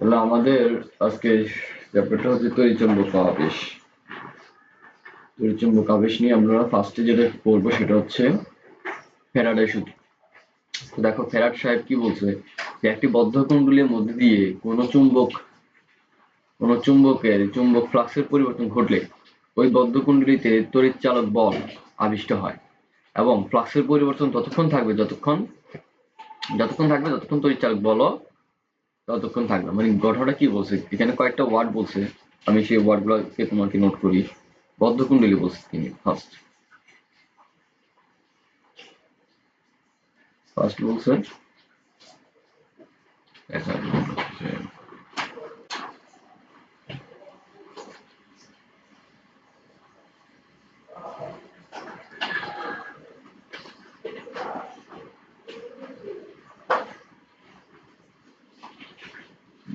তাহলে আমাদের আজকে চ্যাপ্টারটা হচ্ছে তড়িৎচুম্বক আবেশ। তড়িৎচুম্বক আবেশ নিয়ে আমরা ফার্স্টে যেটা পড়বো সেটা হচ্ছে ফ্যারাডের সূত্র। তো দেখো ফ্যারাড সাহেব কি বলছে যে একটি বদ্ধকুণ্ডলীর মধ্যে দিয়ে কোনো চুম্বকের চুম্বক ফ্লাক্সের পরিবর্তন ঘটলে ওই বদ্ধকুণ্ডলীতে তড়িৎ চালক বল আবিষ্ট হয় এবং ফ্লাক্সের পরিবর্তন ততক্ষণ যতক্ষণ তড়িৎ চালক বলও ততক্ষণ থাকবে। মানে ঘটনাটা কি বলছে, এখানে কয়েকটা ওয়ার্ড বলছে, আমি সেই ওয়ার্ডগুলোকে তোমাকে নোট করি। বদ্ধকুণ্ডলী বলছে তিনি ফার্স্ট বলছে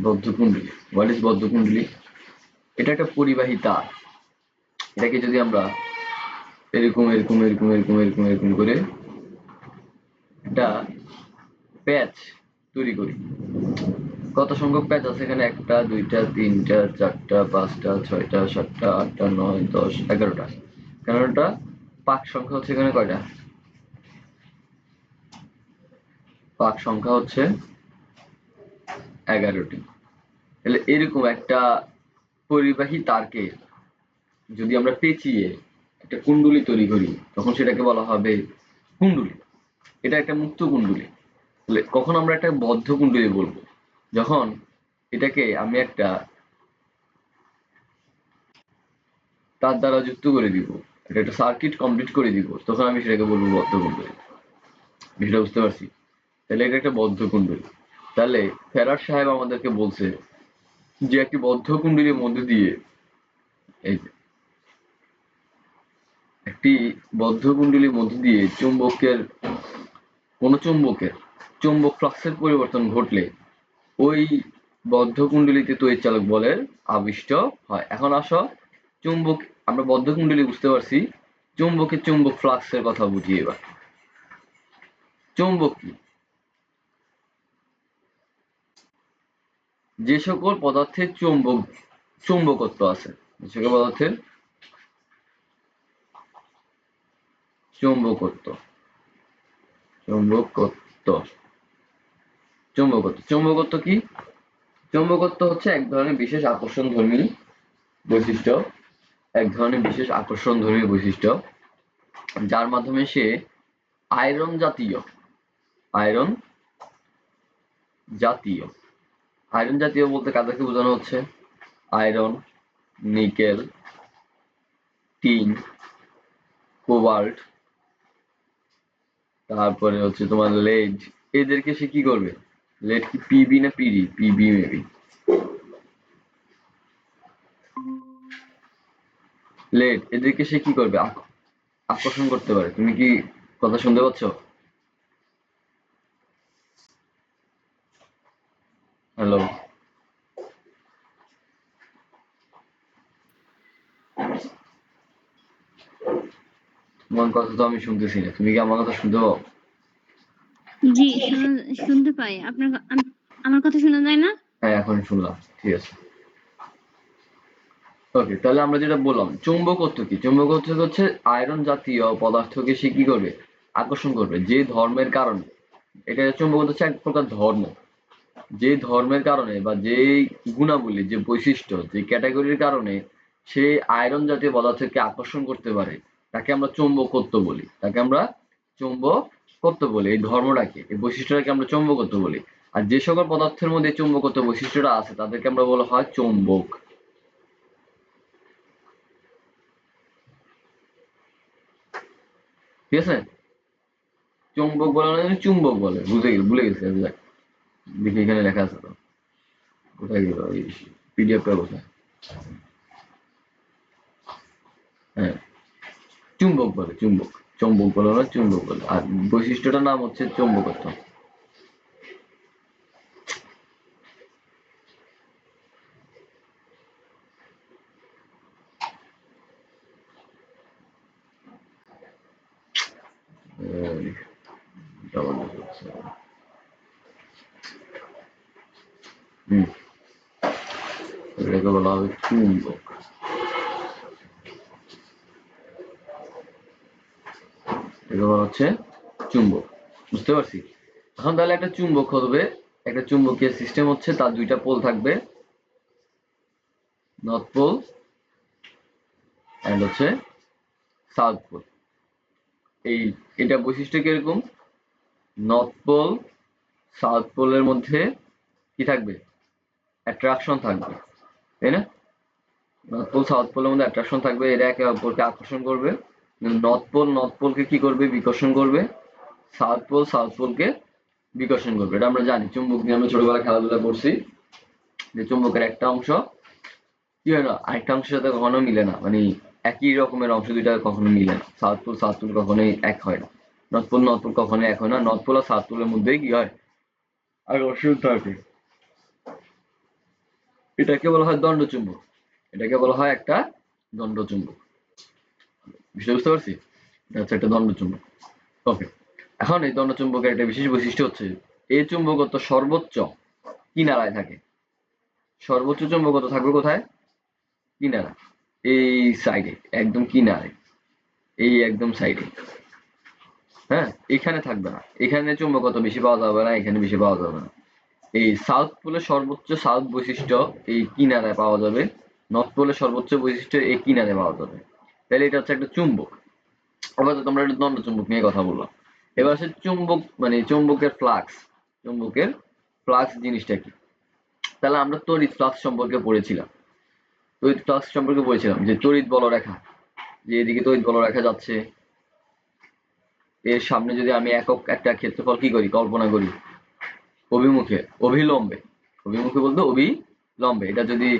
বদ্ধকুণ্ডলী। What is বদ্ধকুণ্ডলী? এটা একটা পরিবাহী তার। এটাকে যদি আমরা এরকম এরকম এরকম এরকম এরকম এরকম করে একটা প্যাচ তৈরি করি, কত সংখ্যক প্যাচ আছে এখানে? 1টা 2টা 3টা 4টা 5টা 6টা 7টা 8টা 9 10 11টা 11টা পাক সংখ্যা হচ্ছে এখানে কয়টা? পাক সংখ্যা হচ্ছে 11টি। তাহলে এরকম একটা পরিবাহী তারকে যদি আমরা পেঁচিয়ে একটা কুণ্ডলী তৈরি করি তখন সেটাকে বলা হবে কুণ্ডলী। এটা একটা মুক্ত কুণ্ডলী। তাহলে কখন আমরা একটা বদ্ধ কুণ্ডলী বলবো? যখন এটাকে আমি একটা তার দ্বারা যুক্ত করে দিব, এটা একটা সার্কিট কমপ্লিট করে দিব, তখন আমি সেটাকে বলবো বদ্ধ কুণ্ডলী। বিষয়টা বুঝতে পারছি? তাহলে এটা একটা বদ্ধ কুণ্ডলী। তাহলে ফ্যারাড সাহেব আমাদেরকে বলছে যে একটি বদ্ধ কুণ্ডলীর মধ্যে দিয়ে একটি বদ্ধ কুণ্ডলীর মধ্যে দিয়ে কোন চুম্বকের চুম্বক ফ্লাক্সের পরিবর্তন ঘটলে ওই বদ্ধ কুণ্ডলীতে তড়িৎচালক বলের আবিষ্ট হয়। এখন আসো চুম্বক, আমরা বদ্ধ কুণ্ডলী বুঝতে পারছি, চুম্বকের চুম্বক ফ্লাক্সের কথা বুঝি এবার। চুম্বক কি? যে সকল পদার্থের চুম্বকত্ব আছে, যে সকল পদার্থের চুম্বকত্ব চুম্বকত্ব কি? চুম্বকত্ব হচ্ছে এক ধরনের বিশেষ আকর্ষণধর্মী বৈশিষ্ট্য, যার মাধ্যমে সে আয়রন জাতীয় বলতে কাদেরকে বোঝানো হচ্ছে? আয়রন, নিকেল, টিন, কোবাল্ট, তারপরে হচ্ছে তোমার লেড, এদেরকে সে কি করবে? লেড কি পিবি না পিডি? PB maybe. লেড এদেরকে সে কি করবে? আকর্ষণ করতে পারে। তুমি কি কথা শুনতে পাচ্ছ? হ্যালো, তোমার কথা তো আমি শুনতেছি না, তুমি কি আমার কথা শুনতে পাও? জি, শুনতে পাই। আমার কথা শোনা যায় না? হ্যাঁ, এখন শুনলাম, ঠিক আছে। ওকে, তাহলে আমরা যেটা বললাম চুম্বকত্ব কি? চুম্বকত্ব হচ্ছে আয়রন জাতীয় পদার্থকে সে কি করবে? আকর্ষণ করবে। যে ধর্মের কারণে, এটা চুম্বকত্ব হচ্ছে এক প্রকার ধর্ম, যে ধর্মের কারণে বা যে গুণাবলী, যে বৈশিষ্ট্য, যে ক্যাটাগরির কারণে সে আয়রন জাতীয় পদার্থকে আকর্ষণ করতে পারে তাকে আমরা চৌম্বকত্ব বলি। এই ধর্মটাকে, এই বৈশিষ্ট্যটাকে আমরা চৌম্বকত্ব বলি। আর যে সকল পদার্থের মধ্যে চৌম্বকত্ব বৈশিষ্ট্যটা আছে তাদেরকে আমরা বলা হয় চৌম্বক। ঠিক আছে? চৌম্বক বলে না, চুম্বক বলে, ভুলে গেছি। দেখি এখানে লেখা আছে তো, কোথায় গেল এই পিডিএফটা? কোথায়? হ্যাঁ, চুম্বক বলে, চৌম্বক বলে না, চুম্বক বলে। আর বৈশিষ্ট্যটার নাম হচ্ছে চৌম্বকত্ব। এটাকে বলা হবে চুম্বক। এটাকে বলা হচ্ছে চুম্বক। বুঝতে পারছি? এখন তাহলে একটা চুম্বক হবে, একটা চুম্বকীয় সিস্টেম হচ্ছে তার দুইটা পোল থাকবে, নর্থ পোল এন্ড হচ্ছে সাউথ পোল। এটা বৈশিষ্ট্য কিরকম? নর্থ পোল সাউথ পোলের মধ্যে কি থাকবে? অ্যাট্রাকশন থাকবে, তাই না? নর্থ পোল সাউথ পোলের মধ্যে অ্যাট্রাকশন থাকবে, এরা একে অপরকে আকর্ষণ করবে। নর্থ পোলকে কি করবে? বিকর্ষণ করবে। সাউথ পোলকে বিকর্ষণ করবে। এটা আমরা জানি, চুম্বক নিয়ে আমরা ছোটবেলায় খেলাধুলা করছি, যে চুম্বকের একটা অংশ কি হয় না আরেকটা অংশের সাথে কখনো মিলে না, মানে একই রকমের অংশ দুইটা কখনো মিলে না। সাউথ পোল কখনোই এক হয় না, নর্থ পোল কখনোই এক হয় না। নর্থ পোল আর সাউথ পোলের মধ্যেই কি হয়? আকর্ষণ থাকে। এটাকে বলা হয় দণ্ডচুম্বক। এটাকে বলা হয় একটা দণ্ডচুম্বক। বিষয় বুঝতে পারছি? এটা হচ্ছে একটা দণ্ডচুম্বক। ওকে, এখন এই দণ্ডচুম্বকের একটা বিশেষ বৈশিষ্ট্য হচ্ছে এই চুম্বকত্ব সর্বোচ্চ কিনারায় থাকে। সর্বোচ্চ চুম্বকত্ব থাকবে কোথায়? কিনারা, এই সাইডে, একদম কিনারে, এই একদম সাইডে। হ্যাঁ, এখানে থাকবে না, এখানে চুম্বকত্ব বেশি পাওয়া যাবে না, এখানে বেশি পাওয়া যাবে না। এই সাউথ পোলের সর্বোচ্চ সাউথ বৈশিষ্ট্য এই কিনারায় পাওয়া যাবে, নর্থ পোলের সর্বোচ্চ বৈশিষ্ট্য এই কিনারে পাওয়া যাবে। তাহলে এটা হচ্ছে একটা চুম্বক। আবার তোমরা একটা দণ্ড চুম্বক নিয়ে কথা বললাম। এবার হচ্ছে চুম্বক, মানে চুম্বকের ফ্লাক্স। চুম্বকের ফ্লাক্স জিনিসটা কি? তাহলে আমরা তড়িৎ ফ্লাক্স সম্পর্কে পড়েছিলাম। তড়িৎ ফ্লাক্স সম্পর্কে পড়েছিলাম যে তড়িৎ বলরেখা, যে এদিকে তড়িৎ বলরেখা যাচ্ছে, এর সামনে যদি আমি একক একটা ক্ষেত্রফল কি করি? কল্পনা করি অভিমুখে, অভিলম্বে। অভিমুখে বলতে অভিলম্বে। এটা যদি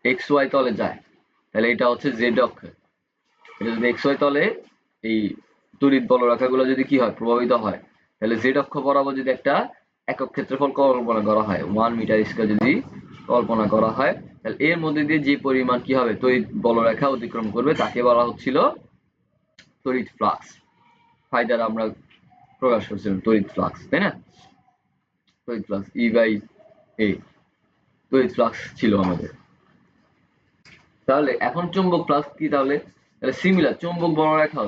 এক্স ওয়াই তলে যায় তাহলে এটা হচ্ছে জেড অক্ষ। এটা যদি এক্স ওয়াই তলে এই তড়িৎ বলরেখাগুলো যদি কি হয়? প্রভাবিত হয়, তাহলে জেড অক্ষ বরাবর যদি একটা একক ক্ষেত্রফল কল্পনা করা হয়, 1 মিটার স্কয়ার যদি কল্পনা করা হয়, তাহলে এর মধ্যে দিয়ে যে পরিমাণ কি হবে? তড়িৎ বলরেখা অতিক্রম করবে তাকে বলা হচ্ছিল তড়িৎ ফ্লাক্স। ফাই দ্বারা আমরা প্রকাশ করছিলাম তড়িৎ ফ্লাক্স, তাই না? তড়িৎ ফ্লাক্স ই বাই এ, তড়িৎ ফ্লাক্স ছিল আমাদের। তাহলে এখন চুম্বক ফ্লাক্স কি? তাহলে সিমিলার চুম্বক বলরেখাও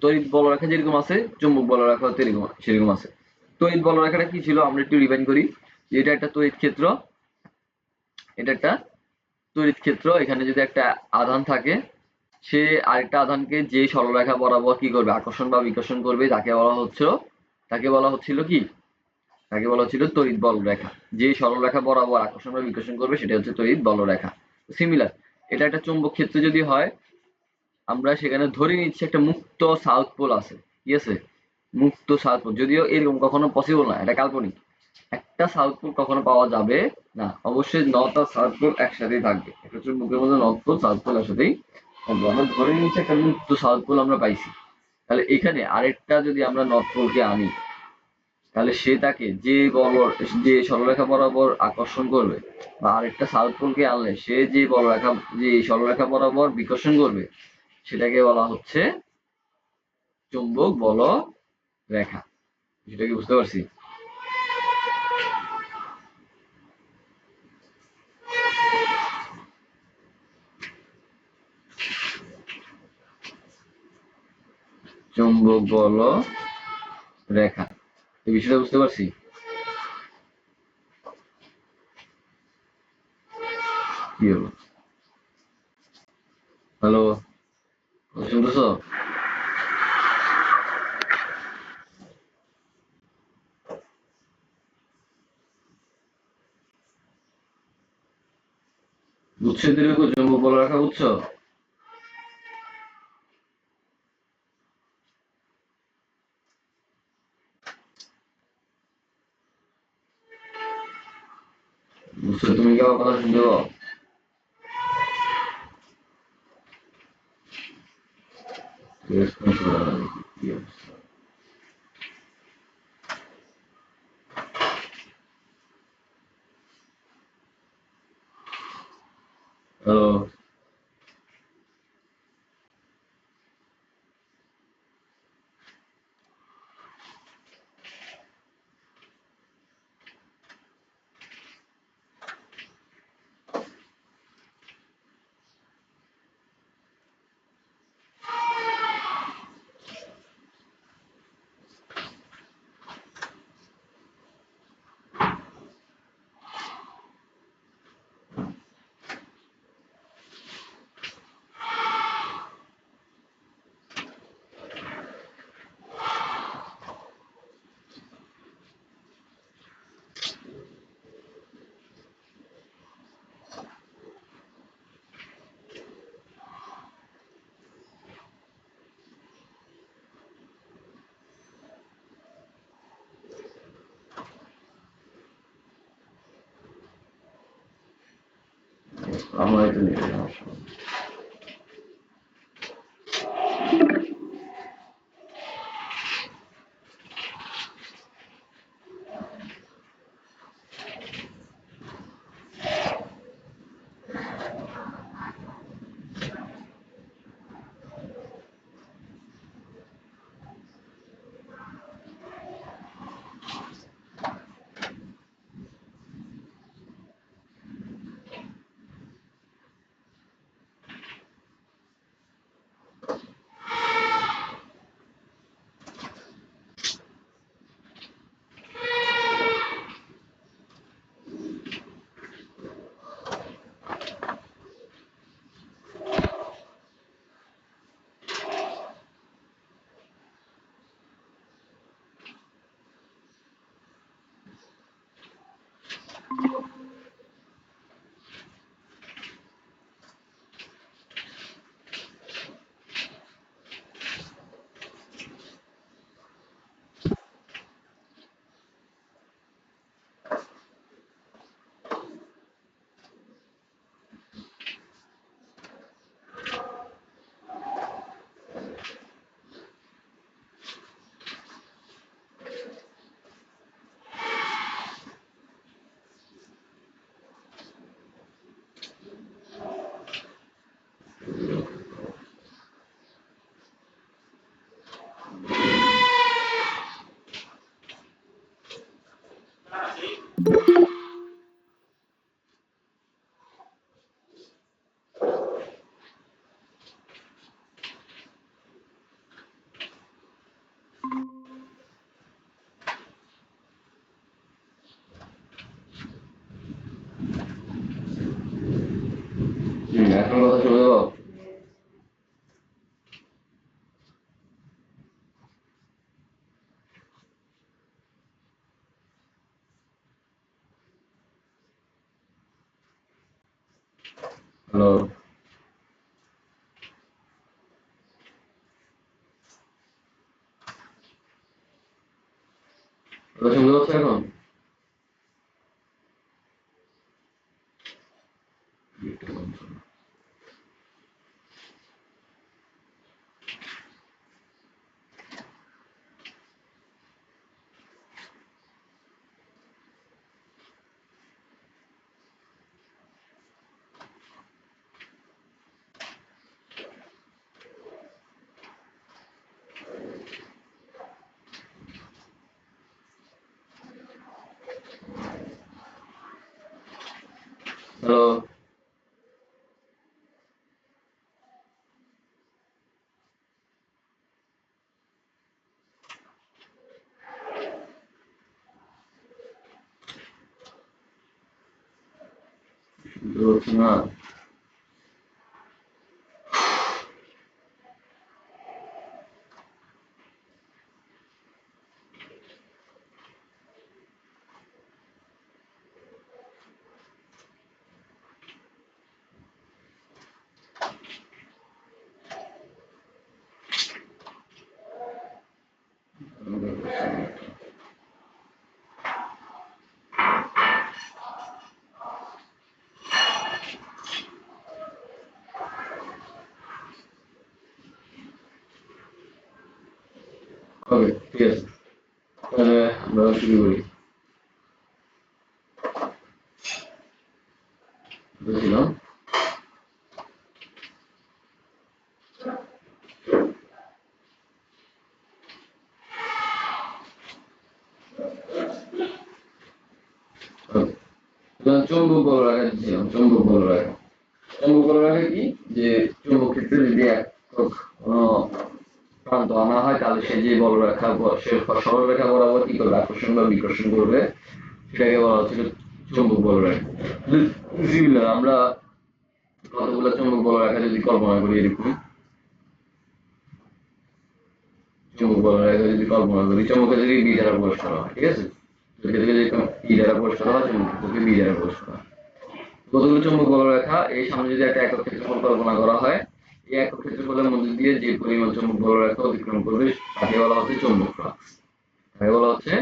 তড়িৎ বলরেখা যেরকম আছে, চুম্বক বলরেখাও সেরকম আছে। তড়িৎ বলরেখাটা কি ছিল আমরা একটু রিভাইন্ড করি। এটা একটা তড়িৎ ক্ষেত্র, এটা একটা তড়িৎ ক্ষেত্র। এখানে যদি একটা আধান থাকে, সে আরেকটা আধানকে যে সরলরেখা বরাবর কি করবে? আকর্ষণ বা বিকর্ষণ করবে, তাকে বলা হচ্ছিল কি? তাকে বলা হচ্ছিল তড়িৎ বলরেখা। যে সরলরেখা বরাবর আকর্ষণ বা বিকর্ষণ করবে সেটা হচ্ছে তড়িৎ বলরেখা। সিমিলার, এটা একটা চুম্বক ক্ষেত্র যদি হয়, আমরা সেখানে ধরে নিচ্ছি একটা মুক্ত সাউথ পোল আছে। ঠিক আছে, মুক্ত সাউথ পোল, যদিও এরকম কখনো পসিবল না, এটা কাল্পনিক। একটা সাউথ পোল কখনো পাওয়া যাবে না, অবশ্যই নর্থ আর সাউথ পোল একসাথেই থাকবে। একটা চুম্বকের মধ্যে নর্থ পোল সাউথ পোল একসাথেই থাকবে। আমরা ধরে নিচ্ছি একটা মুক্ত সাউথ পোল আমরা পাইছি। তাহলে এখানে আরেকটা যদি আমরা নর্থ পোলকে আনি, তাহলে সে তাকে যে সরলরেখা বরাবর আকর্ষণ করবে, বা আরেকটা সাউথ পোলকে আনলে সে যে সরলরেখা বরাবর বিকর্ষণ করবে, সেটাকে বলা হচ্ছে চুম্বক বল রেখা। সেটা কি বুঝতে পারছি? চুম্বক বল রেখা, এই বিষয়টা বুঝতে পারছি? কি হলো? হ্যালো, শুনতেছো? বুঝছো এদেরকে চুম্বক বল রেখা? বুঝছো? বুঝছো? তুমি কি আমার কথা শুনতে পাও? রেসপন্স করা যায় কি অবস্থা? হ্যালো, আমার এটা নিতে সমস্যা নেই। এখন কথা শুনতে পাও? হ্যালো, কথা শুনতে পাচ্ছ এখন? হ্যালো, শুনতে পাচ্ছ না? ওকে, ঠিক আছে, তাহলে আমরা শুরু করি। বুঝলাম। ওকে, চৌম্বক বল রাখা দিচ্ছিলাম। চৌম্বক বল রাখা, চৌম্বক বল রাখা কি, যে চৌম্বক ক্ষেত্রে যদি একক প্রান্ত আনা হয় তাহলে সে যে বল রেখা সে সরলরেখা বরাবর কি করবে, আকর্ষণ বা বিকর্ষণ করবে, সেটাকে বলা হচ্ছে চৌম্বক বল রেখা। সিমিলার আমরা কতগুলো চৌম্বক বল রেখা যদি কল্পনা করি, এরকম চৌম্বক বল রেখা যদি কল্পনা করি, চৌম্বক যদি বি দ্বারা প্রকাশ করা হয়, ঠিক আছে, যদি ই দ্বারা প্রকাশ করা হয়, চৌম্বক ক্ষেত্রকে বি দ্বারা প্রকাশ করা হয়। কতগুলো চৌম্বক বল রেখা এই সামনে যদি একটা একক ক্ষেত্রফল কল্পনা করা হয়, এই একক ক্ষেত্রফলের মধ্যে দিয়ে যে পরিমাণ চৌম্বক বল রেখা অতিক্রম করবে তাকে বলা হচ্ছে চৌম্বক ফ্লাক্স। তাকে বলা হচ্ছে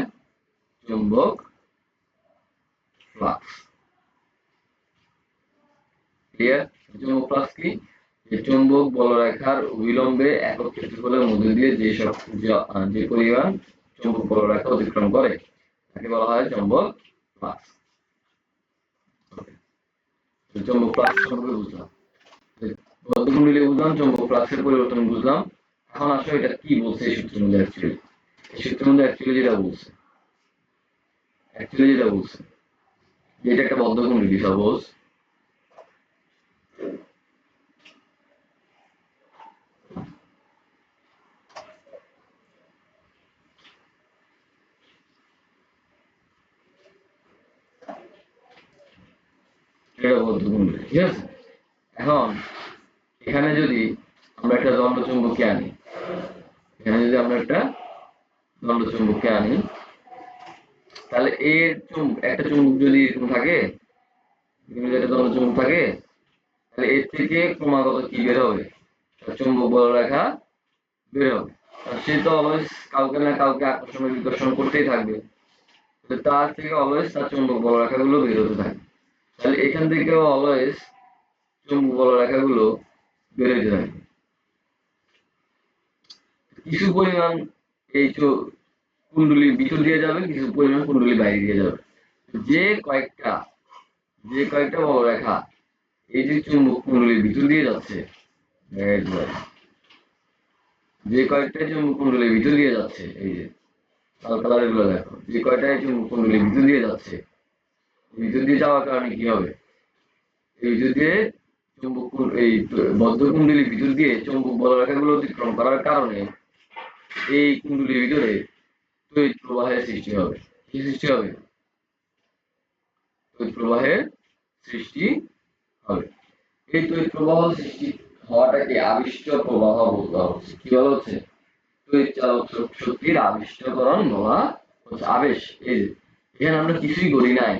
চৌম্বক ফ্লাক্স। ক্লিয়ার? চৌম্বক ফ্লাক্স কি? যে চৌম্বক বলরেখার অবিলম্বে একক ক্ষেত্রফলের মধ্য দিয়ে যে পরিমাণ চৌম্বক বলরেখা অতিক্রম করে তাকে বলা হয় চৌম্বক ফ্লাক্স। চৌম্বক ফ্লাক্স সম্পর্কে বুঝলাম, বদ্ধকুণ্ডলী বুঝলাম, চৌম্বক ফ্লাক্সের পরিবর্তন বুঝলাম। এখন আসলে এটা কি বলছে এই সূত্রের মধ্যে অ্যাকচুয়ালি? এই সূত্রের মধ্যে অ্যাকচুয়ালি যেটা বলছে যে এটা একটা বদ্ধকুণ্ডলী, সাপোজ এটা বদ্ধকুণ্ডলী, ঠিক আছে? এখন এখানে যদি আমরা একটা দণ্ডচুম্বককে আনি, তাহলে এর একটা চুম্বক যদি এরকম থাকে, একটা দণ্ডচুম্বক থাকে, তাহলে এর থেকে ক্রমাগত কি বের হবে? চুম্বক বলরেখা বের হবে। সে তো অলওয়েজ কাউকে না কাউকে আকর্ষণ বিকর্ষণ করতেই থাকবে, তার থেকে অলওয়েজ তার চুম্বক বলরেখাগুলো বের হতে থাকবে। তাহলে এখান থেকেও অলওয়েজ চুম্বক বলরেখাগুলো বের হতে থাকবে। কিছু পরিমাণ এই কুণ্ডলীর ভিতর দিয়ে যাবে, কিছু পরিমাণ কুণ্ডলী বাইরে দিয়ে যাবে। যে কয়েকটা বলরেখা এই যে চুম্বক কুণ্ডলীর ভিতর দিয়ে যাচ্ছে, যে কয়েকটা চুম্বক কুণ্ডলীর ভিতর দিয়ে যাচ্ছে, এই যে লাল কালারের গুলো দেখো, যে কয়টা চুম্বক কুণ্ডলীর ভিতর দিয়ে যাচ্ছে, ভিতর দিয়ে যাওয়ার কারণে কি হবে? এই ভিতর দিয়ে এই বদ্ধকুণ্ডলীর ভিতর দিয়ে চুম্বক বলরেখাগুলো অতিক্রম করার কারণে এই কুণ্ডলীর ভিতরে তড়িৎ প্রবাহের সৃষ্টি হবে। কি সৃষ্টি হবে? তড়িৎ প্রবাহের সৃষ্টি হবে। এই তড়িৎ প্রবাহ সৃষ্টি হওয়াটাকে আবিষ্ট প্রবাহ বলা হচ্ছে। কি বলা হচ্ছে? তড়িৎ চালক শক্তির আবিষ্টকরণ বলা হচ্ছে। আবেশ, এই যে এখানে আমরা কিছুই করি নাই,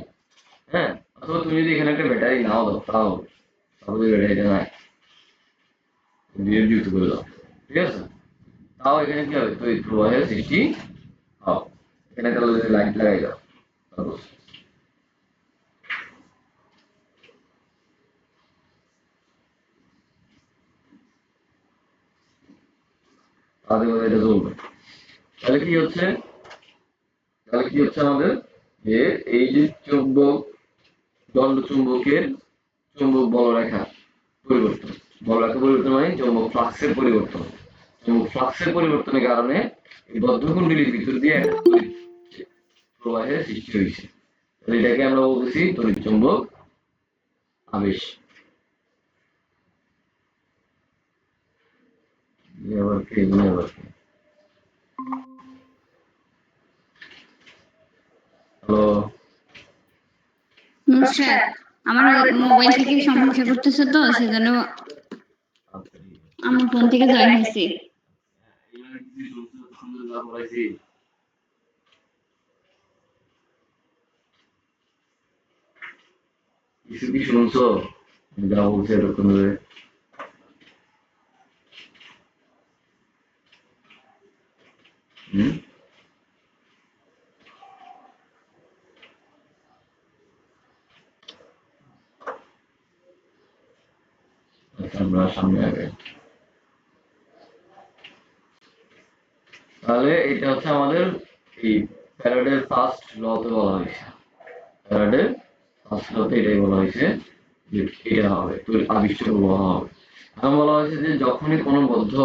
হ্যাঁ, অথবা তুমি যদি এখানে একটা ব্যাটারি নাও দাও, তাও ব্যাটারিটা নাই, যুক্ত করে দাও, ঠিক আছে, তাও এখানে কি হবে? তড়িৎ প্রবাহের সৃষ্টি হবে। এখানে একটা লাইট লাগাই দাও, তাহলে এটা চলবে। তাহলে কি হচ্ছে আমাদের যে এই যে দণ্ডচুম্বকের চুম্বক বলরেখা পরিবর্তন, মানে চুম্বক ফ্লাক্সের পরিবর্তন। চুম্বক ফ্লাক্সের পরিবর্তনের কারণে এই বদ্ধকুণ্ডলীর ভিতর দিয়ে একটা তড়িৎ প্রবাহের সৃষ্টি হয়েছে। তাহলে এটাকে আমরা বলতেছি তড়িৎ চুম্বক আবেশ। হ্যালো, স্যার, আমার মোবাইল থেকে সমস্যা করতেছে, তো সেজন্য আমার ফোন থেকে জয়েন হয়েছি। কিছু কি শুনছো যা বলছে এরকম? আমরা সামনে আগে, তাহলে এটা হচ্ছে আমাদের এই ফ্যারাডের ফার্স্ট লতে বলা হয়েছে। ফ্যারাডের ফার্স্ট লতে এটাই বলা হয়েছে যে এটা হবে, আবিষ্ট প্রবাহ হবে। এখন বলা হয়েছে যে যখনই কোনো বদ্ধ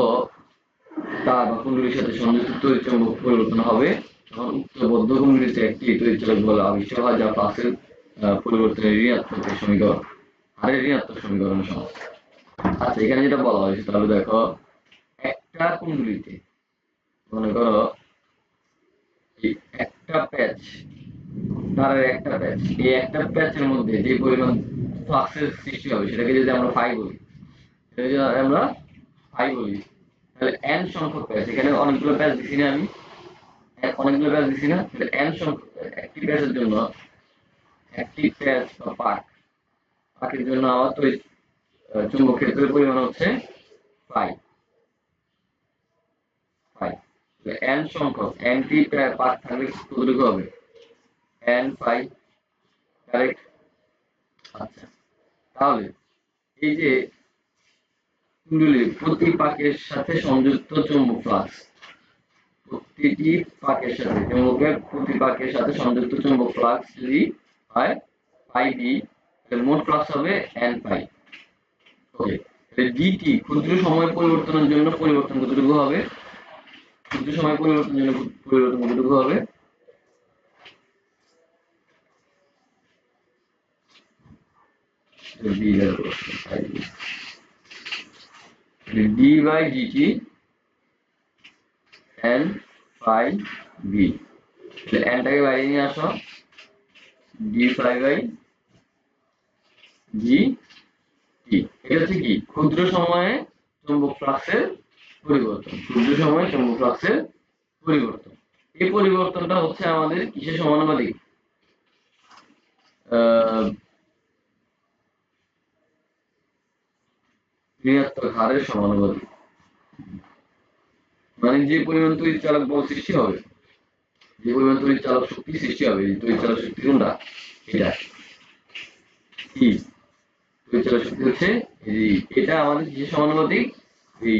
তার বা কুণ্ডলীর সাথে সংযুক্ত তড়িৎ চুম্বক পরিবর্তন হবে, তখন উক্ত বদ্ধ কুণ্ডলীতে একটি তড়িৎ চালক বল আবিষ্ট হয়, যা ফ্লাক্সের পরিবর্তনের ঋণাত্মক সমীকরণ, হারের ঋণাত্মক সমীকরণের সমস্ত। আচ্ছা, এখানে যেটা বলা হয়েছে, তাহলে দেখো একটা কুণ্ডলীতে মনে করো একটা প্যাচ, তারের একটা প্যাচ, এই একটা প্যাচের মধ্যে যে পরিমাণ ফ্লাক্সের সৃষ্টি হবে সেটাকে যদি আমরা ফাই বলি, তাহলে এন সংখ্যক প্যাচ, এখানে অনেকগুলো প্যাচ দিছি না আমি, তাহলে এন সংখ্যক একটি প্যাচের জন্য, একটি প্যাচ বা পাকের জন্য আমার তো চুম্বক ক্ষেত্রের পরিমাণ হচ্ছে ফাই। এন সংখ্যক, এনটি পাক থাকলে কতটুকু হবে? N phi, correct. আচ্ছা, তাহলে এই যে কুণ্ডলীর প্রতি পাকের সাথে সংযুক্ত চৌম্বক ফ্লাক্স, প্রতিটি পাকের সাথে চৌম্বকের প্রতি পাকের সাথে সংযুক্ত চৌম্বক ফ্লাক্স যদি হয় পাই ডি, তাহলে মোট ফ্লাক্স হবে এন পাই। ওকে, ডিটি ক্ষুদ্র সময় পরিবর্তনের জন্য পরিবর্তন কতটুকু হবে? ক্ষুদ্র সময় পরিবর্তনের জন্য পরিবর্তন কতটুকু হবে? D by DT N pi B, এনটাকে বাইরে নিয়ে আসো, ডি পাই বাই জি টি। এটা হচ্ছে কি? ক্ষুদ্র সময়ে চৌম্বক ফ্লাক্সের পরিবর্তন, ক্ষুদ্র সময়ে চৌম্বক ফ্লাক্সের পরিবর্তন। এই পরিবর্তনটা হচ্ছে আমাদের কিসের সমানুপাতিক? ঋণাত্মক হারের সমানুপাতিক। মানে যে পরিমাণ তড়িৎ চালক বল সৃষ্টি হবে, যে পরিমাণ তড়িৎ চালক শক্তি সৃষ্টি হবে, তড়িৎ চালক শক্তি কোনটা? এটা কি তড়িৎ চালক শক্তি হচ্ছে এটা আমাদের কিসের সমানুপাতিক? এই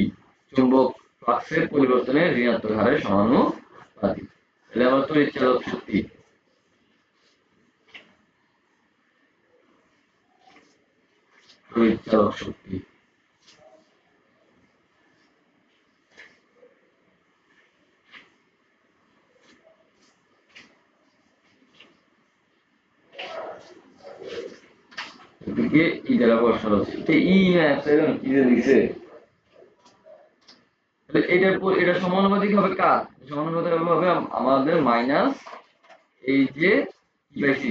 চৌম্বক ফ্লাক্সের পরিবর্তনের ঋণাত্মক হারের সমানুপাতিক। তাহলে আমার তড়িৎ চালক শক্তি তড়িৎ চালক শক্তি এদিকে ই দ্বারা প্রশ্ন হচ্ছে ই এপসাইলন কি যে দিছে, তাহলে এটা সমানুপাতিক হবে কার? সমানুপাতিক হবে আমাদের মাইনাস এই যে কি পাইছি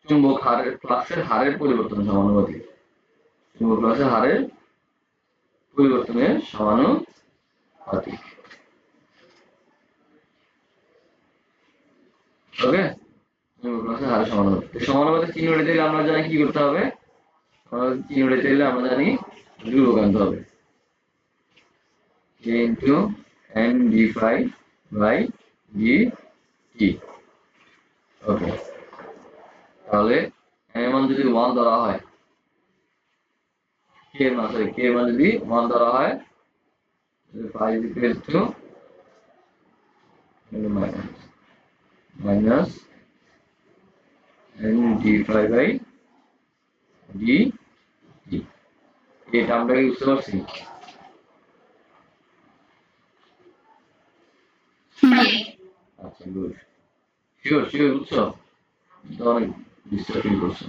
চুম্বক হারের ফ্লাক্সের হারের পরিবর্তন সমানুপাতিক, চুম্বক ফ্লাক্সের হারের পরিবর্তনের সমানুপাতিক। ওকে, চুম্বক ফ্লাক্সের হারের সমানুপাতিক। সমানুপাতিক চিহ্ন উঠাতে গেলে আমরা জানি কি করতে হবে? চিহ্ন উঠাতে গেলে আমরা জানি ধ্রুবক আনতে হবে, a into n d5 by dt। ওকে, তাহলে n এর মান যদি 1 ধরা হয়, k এর মান যদি 1 ধরা হয়, তাহলে pi is equal to minus n d5 by dt। এই টার্মটা কি বুঝতে পারছি? আচ্ছা, গুড, শিওর বুঝছো? অনেক ডিস্টার্বিং করছো।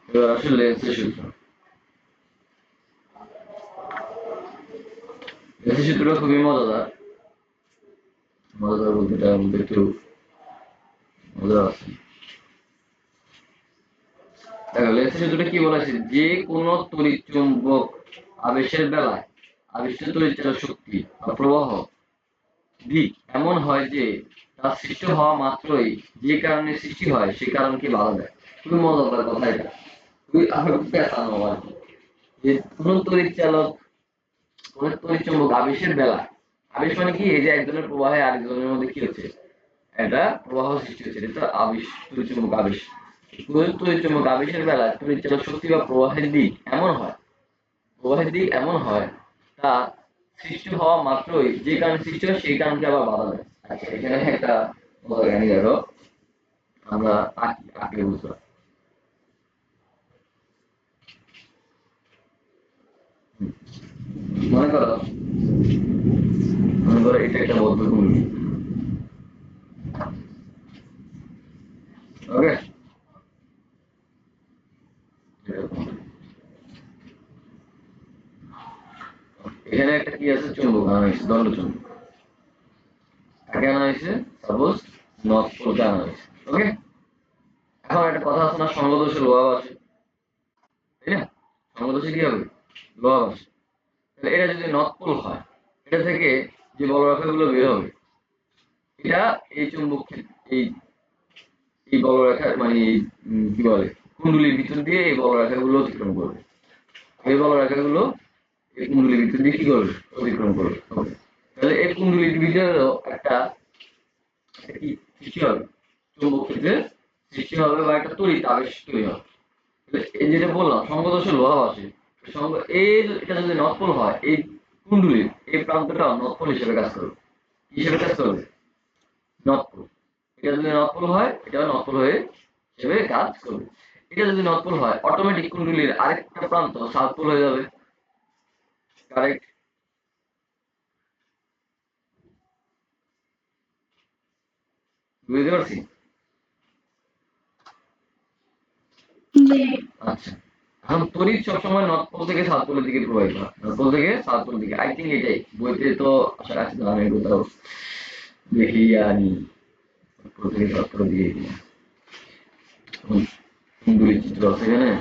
এবার আসলে লেন্সের সূত্র, লেন্সের সূত্রটা খুবই মজাদার বলতে এটার মধ্যে একটু মজা আছে। দেখো লেন্সের সূত্রটা কি বলেছে? যে কোনো তড়িৎ চুম্বক আবেশের বেলায় আবিষ্ট তড়িৎ চালক শক্তি বা প্রবাহ দিক এমন হয় যে তা সৃষ্টি হওয়া মাত্রই যে কারণে সৃষ্টি হয় সে কারণকে বাধা দেয়। খুবই মজাদার কথা এটা, খুবই পেঁচানো আর কি। যে কোন তড়িৎ চালক, কোন তড়িৎ চুম্বক আবেশের বেলায়, আবেশ মানে কি? এই যে একজনের প্রবাহে আরেকজনের মধ্যে কি হচ্ছে? একটা প্রবাহ সৃষ্টি হচ্ছে, এটা তো আবেশ, তড়িৎ চুম্বক আবেশ। তড়িৎ চুম্বক আবেশের বেলায় তড়িৎ চালক শক্তি বা প্রবাহের দিক এমন হয় তা সৃষ্টি হওয়া মাত্রই যে কারণে সৃষ্টি হয় সেই কারণকে আবার বাধা দেয়। আচ্ছা, এখানে একটা মজার কাহিনী দেখো, আমরা আঁকলে বুঝলাম। মনে করো এটা একটা বদ্ধ কুণ্ডলী। ওকে, এখানে একটা কি আছে? চুম্বক আনা হয়েছে, দণ্ড চুম্বক। কাকে আনা হয়েছে? সাপোজ নর্থ পোলকে আনা হয়েছে। ওকে, এখন একটা কথা আছে না, সঙ্গদোষে লোহা আসে, তাই না? সঙ্গদোষে কি হবে? লোহা আসে। তাহলে এটা যদি নর্থ পোল হয়, এটা থেকে যে বলরেখাগুলো বের হবে, এটা এই চুম্বক এই এই বলরেখা মানে কি বলে কুণ্ডলীর ভিতর দিয়ে এই বলরেখাগুলো অতিক্রম করবে। এই বলরেখাগুলো এই কুণ্ডলীর ভিতর দিয়ে কি করবে? অতিক্রম করবে। তাহলে এই কুণ্ডলীর ভিতরেও একটা কি সৃষ্টি হবে? চুম্বক ক্ষেত্রের সৃষ্টি হবে বা একটা তড়িৎ আবেশ তৈরি হবে। এই যেটা বললাম সংগদর্শ লোহা আছে, এই এটা যদি নর্থ পোল হয়, এই কুণ্ডলীর এই প্রান্তটা নর্থ পোল হিসেবে কাজ করবে। কি হিসেবে কাজ করবে? North pole. এটা যদি নর্থ পোল হয়, এটা নর্থ পোল হয়ে হিসেবে কাজ করবে। এটা যদি নর্থ পোল হয়, অটোমেটিক কুণ্ডলীর আরেকটা প্রান্ত সাউথ পোল হয়ে যাবে। কারেক্ট? বুঝতে পারছি? জি আচ্ছা, এখন তড়িৎ সবসময় নর্থ পোল থেকে সাউথ পোলের দিকে প্রবাহিত হয়, নর্থ পোল থেকে সাউথ পোলের দিকে। আই থিঙ্ক এটাই বইতে তো আশা রাখছি না, আমি কোথাও দেখি আনি নর্থ পোল থেকে সাউথ পোলের দিকে কিনা। কুণ্ডলীর চিত্র আছে এখানে।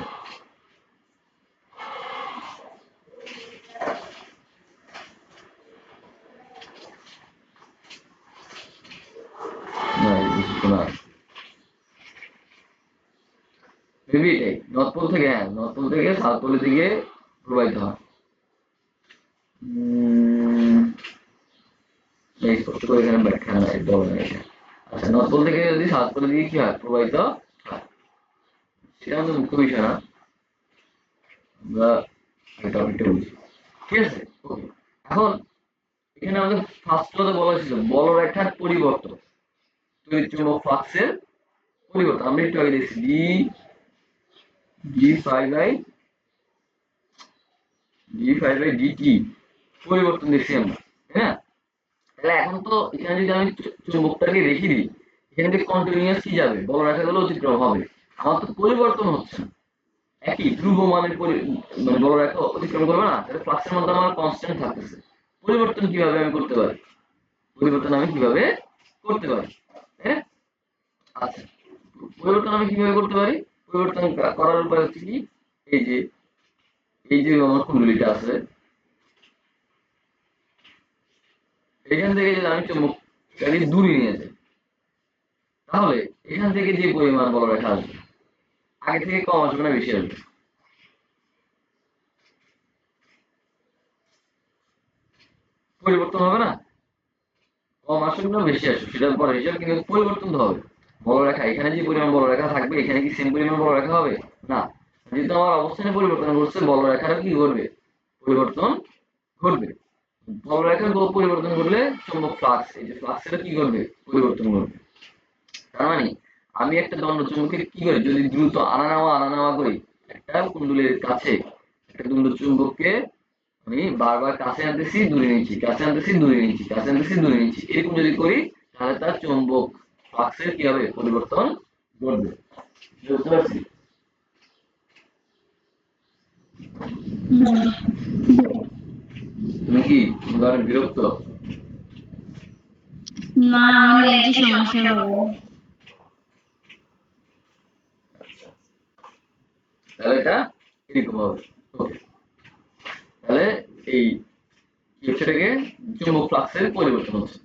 না, এই বেশি না। মেবি এটাই নর্থ পোল থেকে, হ্যাঁ নর্থ পোল থেকে সাউথ পোলের দিকে প্রবাহিত হয়। স্পষ্ট করে এখানে ব্যাখ্যা নাই, বলা নাই এটা। আচ্ছা, নর্থ পোল থেকে যদি সাউথ পোলের দিকে কি হয়, প্রবাহিত হয়, সেটা আমাদের মুখ্য বিষয় না, আমরা এই টপিকটা বুঝি। ঠিক আছে, ওকে। এখন এখানে আমাদের ফার্স্ট ক্লাসে বলা ছিল বলরেখার পরিবর্তন, তড়িৎ চুম্বক ফ্লাক্সের পরিবর্তন। আমরা একটু আগে দেখছি d5 by dt পরিবর্তন দেখছি আমরা, হ্যাঁ। তাহলে এখন তো এখানে যদি আমি চুম্বকটাকে রেখে দিই, এখানে থেকে কন্টিনিউয়াস কি যাবে, বলরেখাগুলো অতিক্রম হবে, আমার তো পরিবর্তন হচ্ছে না, একই ধ্রুব মানের মানে বলরেখা অতিক্রম করবে না, তাহলে ফ্লাক্সের মধ্যে আমার কনস্ট্যান্ট থাকতেছে। পরিবর্তন কিভাবে আমি করতে পারি? পরিবর্তন আমি কিভাবে করতে পারি? হ্যাঁ, আচ্ছা, পরিবর্তন আমি কিভাবে করতে পারি? পরিবর্তন করার উপায় হচ্ছে কি, এই যে আমার কুণ্ডলীটা আছে, এখান থেকে যদি আমি চুম্বকটাকে দূরে নিয়ে যাই, তাহলে এখান থেকে যে পরিমাণ বলরেখা আসবে আগে থেকে কম আসবে না বেশি আসবে? পরিবর্তন হবে না? কম আসুক না বেশি আসুক সেটার পরে হিসাব, কিন্তু পরিবর্তন তো হবে। বলরেখা এখানে যে পরিমাণ বলরেখা থাকবে, এখানে কি সেম পরিমাণ বলরেখা হবে? না। যেহেতু আমার অবস্থানে পরিবর্তন ঘটছে, বলরেখারও কি ঘটবে? পরিবর্তন ঘটবে। বলরেখার পরিবর্তন ঘটলে চুম্বক ফ্লাক্স, এই যে ফ্লাক্সেরও কি ঘটবে? পরিবর্তন ঘটবে। তার মানে আমি একটা দণ্ড চুম্বকে কি করি, যদি দ্রুত আনা নেওয়া করি, একটা কুণ্ডলীর কাছে একটা দণ্ড চুম্বককে আমি বারবার কাছে আনতেছি, দূরে নিচ্ছি, কাছে আনতেছি, দূরে নিচ্ছি, কাছে আনতেছি, দূরে নিচ্ছি, এরকম যদি করি, তাহলে তার চুম্বক ফ্লাক্সের কি হবে? পরিবর্তন ঘটবে। বুঝতে পারছি? তুমি কি উদাহরণ বিরক্ত? না, আমার নেটে সমস্যা হবে। তাহলে এটা এরকম হবে। ওকে, তাহলে এই সেটাকে চুম্বক ফ্লাক্সের পরিবর্তন হচ্ছে।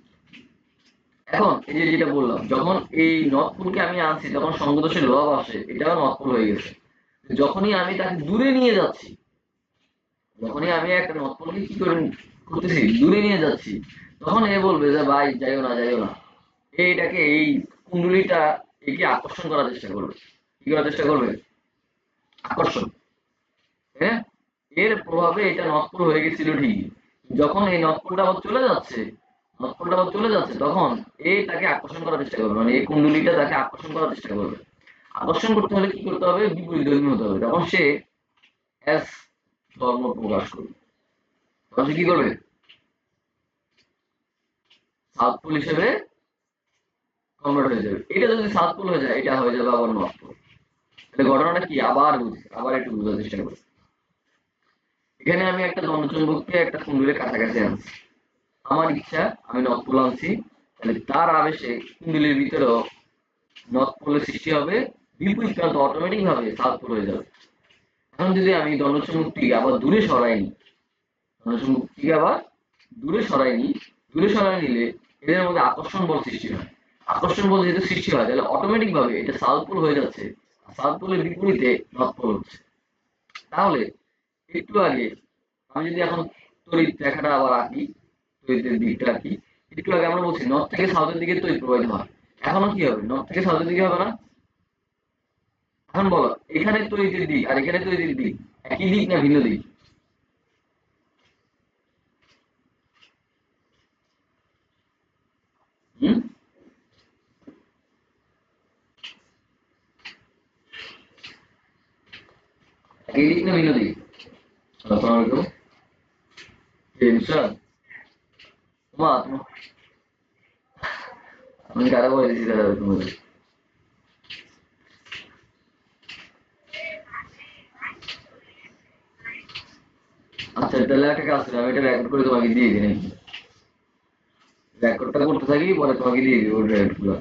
এখন এই যে যেটা বললাম, যখন এই নর্থ পোলকে আমি আনছি তখন সংগদোষের লোহাব আসে, এটাও নর্থ পোল হয়ে গেছে। যখনই আমি তাকে দূরে নিয়ে যাচ্ছি, যখনই আমি একটা নর্থ পোলকে কি করে করতেছি, দূরে নিয়ে যাচ্ছি, তখন এ বলবে যে ভাই যাইও না, যাইও না। এইটাকে এই কুণ্ডলীটা একে আকর্ষণ করার চেষ্টা করবে। কি করার চেষ্টা করবে? আকর্ষণ। হ্যাঁ, এর প্রভাবে এটা নর্থ পোল হয়ে গেছিল ঠিকই, যখন এই নর্থ পোলটা আবার চলে যাচ্ছে, নর্থ পোলটা আবার চলে যাচ্ছে, তখন এই তাকে আকর্ষণ করার চেষ্টা করবে, মানে এই কুণ্ডলীটা তাকে আকর্ষণ করার চেষ্টা করবে। আকর্ষণ করতে হলে কি করতে হবে? বিপরীত ধর্মী হতে হবে। তখন সে এস ধর্ম প্রকাশ করবে। তখন সে কি করবে? সাউথ পোল হিসেবে কনভার্ট হয়ে যাবে। এটা যদি সাউথ পোল হয়ে যায়, এটা হয়ে যাবে আবার নর্থ পোল। তাহলে ঘটনাটা কি, আবার বুঝি, আবার একটু বোঝার চেষ্টা করি। এখানে আমি একটা দণ্ডচুম্বককে একটা কুণ্ডলীর কাছাকাছি আনছি, আমার ইচ্ছা আমি নর্থ পোল আনছি, তাহলে তার আবেশে কুণ্ডলীর ভিতরেও নর্থ পোলের সৃষ্টি হবে, বিপরীত প্রান্ত অটোমেটিক ভাবে সাউথ পোল হয়ে যাবে। এখন যদি আমি দণ্ডচুম্বকটিকে আবার দূরে সরাই নি, দণ্ডচুম্বকটিকে আবার দূরে সরাই নিলে এদের মধ্যে আকর্ষণ বল সৃষ্টি হয়। আকর্ষণ বল যেহেতু সৃষ্টি হয়, তাহলে অটোমেটিক ভাবে এটা সাউথ পোল হয়ে যাচ্ছে, সাউথ পোলের বিপরীতে নর্থ পোল হচ্ছে। তাহলে একটু আগে আমি যদি এখন তড়িৎ রেখাটা আবার আঁকি, তড়িতের দিকটা আঁকি, একটু আগে আমরা বলছি নর্থ থেকে সাউথের দিকে তড়িৎ প্রবাহিত হয়, এখনো কি হবে, নর্থ থেকে সাউথের দিকে হবে না? এখন বলো, এখানে তড়িতের দিক আর এখানে তড়িতের দিক একই দিক না ভিন্ন দিক? হুম, একই দিক না ভিন্ন দিক? আসসালামু আলাইকুম। টেনশন মা, আমি কারা বলে দিচ্ছি দাদা তোমাদের। আচ্ছা তাহলে একটা কাজ করি, আমি এটা রেকর্ড করে তোমাকে দিয়ে দিই নাকি? রেকর্ডটা করতে থাকি, পরে তোমাকে দিয়ে দিই ওর রেকর্ড গুলো।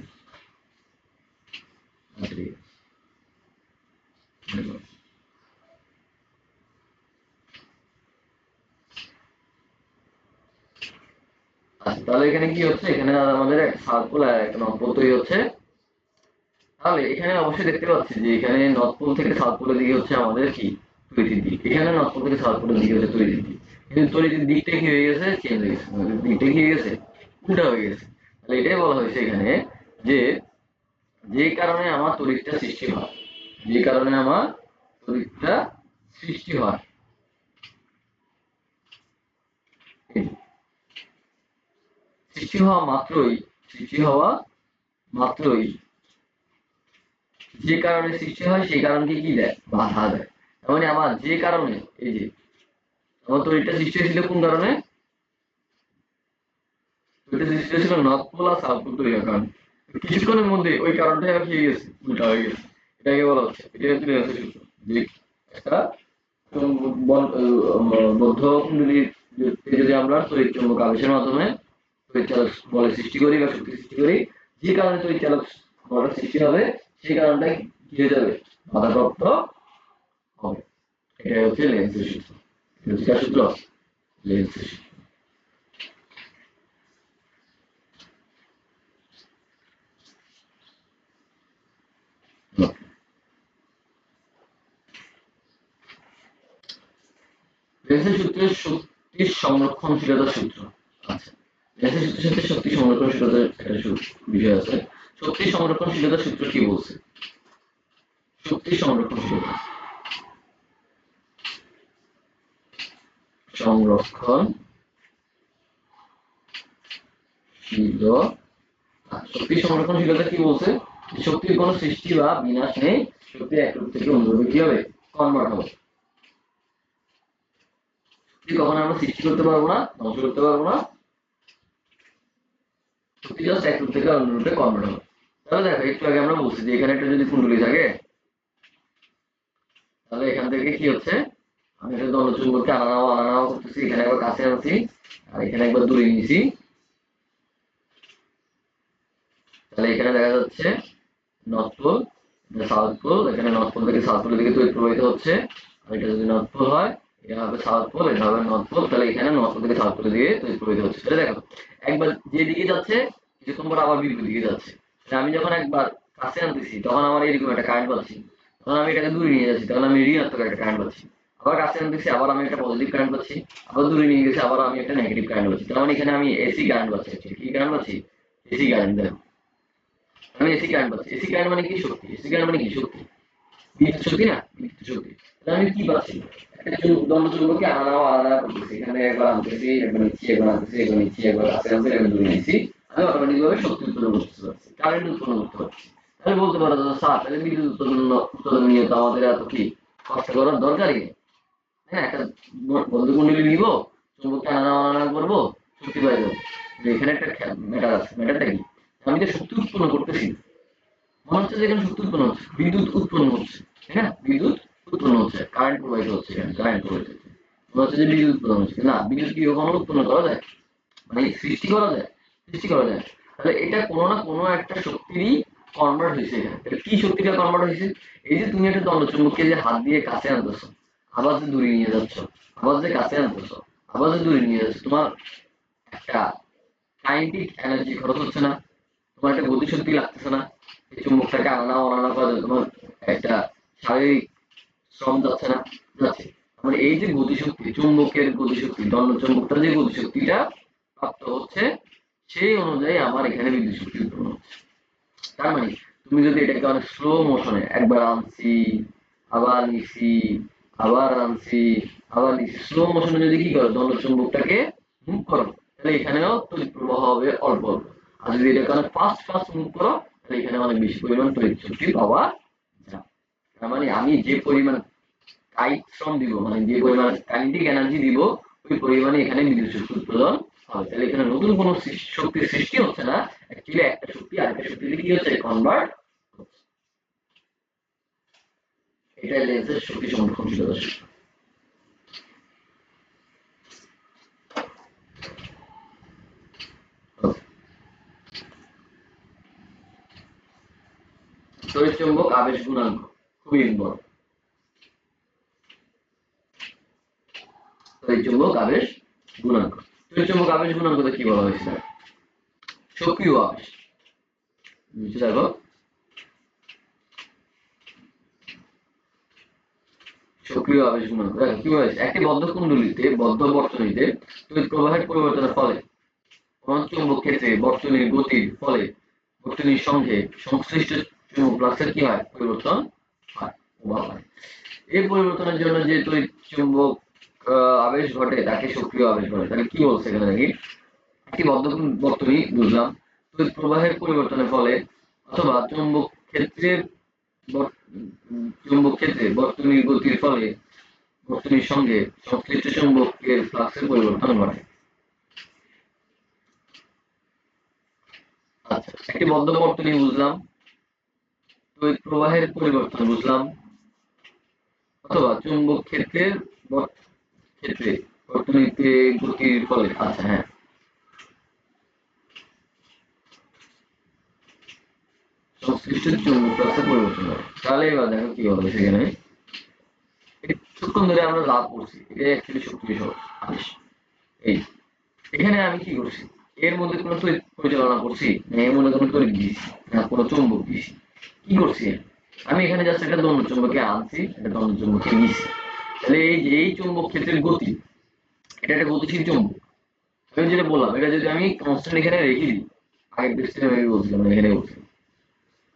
আচ্ছা ঠিক আছে। আচ্ছা তাহলে এখানে কি হচ্ছে, এখানে আমাদের একটা সার্কুল আর একটা নর্থ পোল তৈরি হচ্ছে। তাহলে এখানে অবশ্যই দেখতে পাচ্ছি যে এখানে নর্থ পোল থেকে সাউথ পোলের দিকে হচ্ছে আমাদের কি তড়িৎ দিক, এখানে নর্থ পোল থেকে সাউথ পোলের দিকে হচ্ছে তড়িৎ দিক। কিন্তু তড়িৎ দিকটা কি হয়ে গেছে, চেঞ্জ হয়ে গেছে, দিকটা কি হয়ে গেছে, উল্টা হয়ে গেছে। তাহলে এটাই বলা হয়েছে এখানে যে যে কারণে আমার তড়িৎটা সৃষ্টি হয়, যে কারণে আমার তড়িৎটা সৃষ্টি হয়, সৃষ্টি হওয়া মাত্রই, সৃষ্টি হওয়া মাত্রই যে কারণে সৃষ্টি হয় সেই কারণকে কি দেয়, বাধা দেয়। তার মানে আমার যে কারণে, এই যে আমার তড়িৎটা সৃষ্টি হয়েছিল কোন কারণে, তড়িৎটা সৃষ্টি হয়েছিল নর্থ পোল আর সাউথ পোল তৈরি হওয়ার কারণে। কিছুক্ষণের মধ্যে ওই কারণটাই আর কি হয়ে গেছে, উল্টা হয়ে গেছে। এটাকে বলা হচ্ছে, এটা হচ্ছে লেন্সের সূত্র। যে একটা বদ্ধ কুণ্ডলীর যদি আমরা তড়িৎ চুম্বক আবেশের মাধ্যমে তড়িৎ চালক বলের সৃষ্টি করি বা শক্তি সৃষ্টি করি, যে কারণে তড়িৎ চালক বলের সৃষ্টি হবে সেই কারণটাই কি হয়ে যাবে, বাধাপ্রাপ্ত হবে। এটা হচ্ছে লেন্সের সূত্র। এটা হচ্ছে কার সূত্র, লেন্সের সূত্র। লেন্সের সূত্রের শক্তির সংরক্ষণশীলতার সূত্র। আচ্ছা, লেন্সের সূত্রের সাথে শক্তি সংরক্ষণশীলতার একটা বিষয় আছে। শক্তি সংরক্ষণশীলতার সূত্র কি বলছে, শক্তি সংরক্ষণশীলতা, শক্তি সংরক্ষণশীলতা কি বলছে, শক্তির কোনো সৃষ্টি বা বিনাশ নেই, শক্তি এক রূপ থেকে অন্য রূপে কি হবে, কনভার্ট হবে। শক্তি কখনো আমরা সৃষ্টি করতে পারবো না, ধ্বংস করতে পারবো না, শক্তি জাস্ট এক রূপ থেকে অন্য রূপে কনভার্ট হবে। তাহলে দেখো একটু আগে আমরা বলছি যে এখানে একটা যদি কুণ্ডলী থাকে, তাহলে এখান থেকে কি হচ্ছে, আমি একটা দণ্ডচুম্বককে আনা করতেছি, এখানে একবার কাছে আনছি আর এখানে একবার দূরে নিয়েছি। তাহলে এখানে দেখা যাচ্ছে নর্থ পোল, সাউথ পোল, এখানে নর্থ পোল থেকে সাউথ পোলের দিকে তড়িৎ প্রবাহিত হচ্ছে। আর এটা যদি নর্থ পোল হয়, এটা হবে সাউথ পোল, এটা হবে নর্থ পোল। তাহলে এখানে নর্থ পোল থেকে সাউথ পোলের দিকে তড়িৎ প্রবাহিত হচ্ছে। তাহলে দেখো একবার যে দিকে যাচ্ছে কিছুক্ষণ পর আবার বিপরীত দিকে যাচ্ছে। আমি যখন একবার কাছে আনতেছি তখন আমার এরকম একটা কারেন্ট পাচ্ছি, তখন আমি এটাকে দূরে নিয়ে যাচ্ছি তখন আমি ঋণাত্মক একটা কারেন্ট পাচ্ছি। আবার কাছে আনতেছি আবার আমি একটা পজিটিভ কারেন্ট পাচ্ছি, আবার দূরে নিয়ে গেছি আবার আমি একটা নেগেটিভ কারেন্ট পাচ্ছি। তার মানে এখানে আমি এসি কারেন্ট পাচ্ছি। কি কারেন্ট পাচ্ছি, এসি কারেন্ট। দেখো আমি এসি কারেন্ট পাচ্ছি, এসি কারেন্ট মানে কি শক্তি, এসি কারেন্ট মানে কি শক্তি, বিদ্যুৎ শক্তি না, বিদ্যুৎ শক্তি। তাহলে আমি কি পাচ্ছি, একটা দণ্ডচুম্বককে আলাদা করতেছি, এখানে একবার আনতেছি একবার নিচ্ছি একবার আনতেছি একবার নিচ্ছি একবার কাছে আনছি একবার দূরে নিচ্ছি, আমি অটোমেটিক ভাবে শক্তি উৎপন্ন করতে পারছি, কারেন্ট উৎপন্ন করতে পারছি। তাহলে বলতে পারো স্যার তাহলে বিদ্যুৎ উৎপাদন নিয়ে তো আমাদের এত কি কষ্ট করার দরকারই নেই। হ্যাঁ, একটা বন্ধুকুণ্ডলী নিব, চুম্বককে আনা করবো, শক্তি পাই যাবো। এখানে একটা ম্যাটার আছে, ম্যাটারটা কি, আমি যে শক্তি উৎপন্ন করতেছি, মনে হচ্ছে যে এখানে শক্তি উৎপন্ন হচ্ছে, বিদ্যুৎ উৎপন্ন হচ্ছে, তাই না, বিদ্যুৎ উৎপন্ন হচ্ছে, কারেন্ট প্রবাহিত হচ্ছে, এখানে কারেন্ট প্রবাহিত হচ্ছে, মনে হচ্ছে যে বিদ্যুৎ উৎপন্ন হচ্ছে। না, বিদ্যুৎ কি কখনো উৎপন্ন করা যায়, মানে সৃষ্টি করা যায়, সৃষ্টি করা যায়। তাহলে এটা কোনো না কোনো একটা শক্তিরই কনভার্ট হয়েছে এখানে। তাহলে কি শক্তিটা কনভার্ট হয়েছে, এই যে তুমি একটা দণ্ডচুম্বককে যে হাত দিয়ে কাছে আনতেছো, আবার যে দূরে নিয়ে যাচ্ছ, আবার যে কাছে আনতেছো, আবার যে দূরে নিয়ে যাচ্ছ, তোমার একটা কাইনেটিক এনার্জি খরচ হচ্ছে না, তোমার একটা গতিশক্তি লাগতেছে না, এই চুম্বকটাকে অনানা করা তোমার একটা শারীরিক শ্রম যাচ্ছে না, যাচ্ছে। মানে এই যে গতিশক্তি, চুম্বকের গতিশক্তি, দণ্ড চুম্বকটার যে গতিশক্তিটা প্রাপ্ত হচ্ছে সেই অনুযায়ী আমার এখানে বিদ্যুৎ শক্তি উৎপন্ন হচ্ছে। তার মানে তুমি যদি এটাকে অনেক স্লো মোশনে একবার আনছি, আবার নিছি, আবার আনছি, আবার নিছি, স্লো মোশনে যদি কি করো দণ্ড চুম্বকটাকে মুভ করো, তাহলে এখানেও তড়িৎ প্রবাহ হবে অল্প অল্প। আর যদি এটাকে অনেক ফাস্ট ফাস্ট মুভ করো, তাহলে এখানে অনেক বেশি পরিমাণ তড়িৎ শক্তি পাওয়া যায়। তার মানে আমি যে পরিমাণ কায়িক শ্রম দিব, মানে যে পরিমাণ কাইনেটিক এনার্জি দিব, ওই পরিমাণে এখানে বিদ্যুৎ শক্তি উৎপাদন হবে। তাহলে এখানে নতুন কোনো শক্তির সৃষ্টি হচ্ছে না, অ্যাকচুয়ালি একটা শক্তি আরেকটা শক্তিতে কি হচ্ছে, কনভার্ট হচ্ছে। এটা লেন্সের শক্তি সংরক্ষণশীলতা সূত্র। তড়িৎ চুম্বক আবেশ গুণাঙ্ক খুবই ইম্পর্টেন্ট। তড়িৎ চুম্বক আবেশ গুণাঙ্ক, তড়িৎ চুম্বক আবেশ গুণাঙ্কতে কি বলা হয়েছে, সক্রিয় আবেশ, বুঝতে দেখো সক্রিয় আবেশ গুণাঙ্ক। দেখো কি হয়েছে, একটি বদ্ধ কুণ্ডলীতে বদ্ধ বর্তনীতে তড়িৎ প্রবাহের পরিবর্তনের ফলে চুম্বক ক্ষেত্রে বর্তনীর গতির ফলে বর্তনীর সঙ্গে সংশ্লিষ্ট চুম্বক ফ্লাক্সের কি হয়, পরিবর্তন হয়, প্রভাব হয়। এই পরিবর্তনের জন্য যে তড়িৎ চুম্বক আবেশ ঘটে তাকে সক্রিয় আবেশ বলে। তাহলে কি বলছে এখানে দেখি, একটি বদ্ধ বর্তনী বুঝলাম, তড়িৎ প্রবাহের পরিবর্তনের ফলে অথবা চুম্বক ক্ষেত্রে বর্তনীর গতির ফলে বর্তনীর সঙ্গে সংশ্লিষ্ট চুম্বকের ফ্লাক্সের পরিবর্তন ঘটে। আচ্ছা, একটি বদ্ধ বর্তনী বুঝলাম, তড়িৎ প্রবাহের পরিবর্তন বুঝলাম, অথবা চুম্বক ক্ষেত্রের ক্ষেত্রে বর্তনীতে গতির ফলে, আচ্ছা হ্যাঁ, সংশ্লিষ্ট চুম্বক ফ্লাক্সের পরিবর্তন ঘটে। তাহলে এবার দেখো কি হবে সেখানে, কিছুক্ষণ ধরে আমরা লাভ করছি, এটা অ্যাকচুয়ালি সক্রিয় আবেশ। এই এখানে আমি কি করছি, এর মধ্যে কোনো তড়িৎ পরিচালনা করছি না, এর মধ্যে কোনো তড়িৎ দিয়েছি না, কোনো চুম্বক দিয়েছি, কি করছি আমি এখানে জাস্ট একটা দণ্ড চুম্বকে আনছি, একটা দণ্ড চুম্বকে নিয়েছি। তাহলে এই যে এই চুম্বক ক্ষেত্রের গতি, এটা একটা গতিশীল চুম্বক। আমি যেটা বললাম, এটা যদি আমি কনস্ট্যান্ট এখানে রেখে দিই, আগের পৃষ্ঠে আমি বলছিলাম, এখানে বলছি,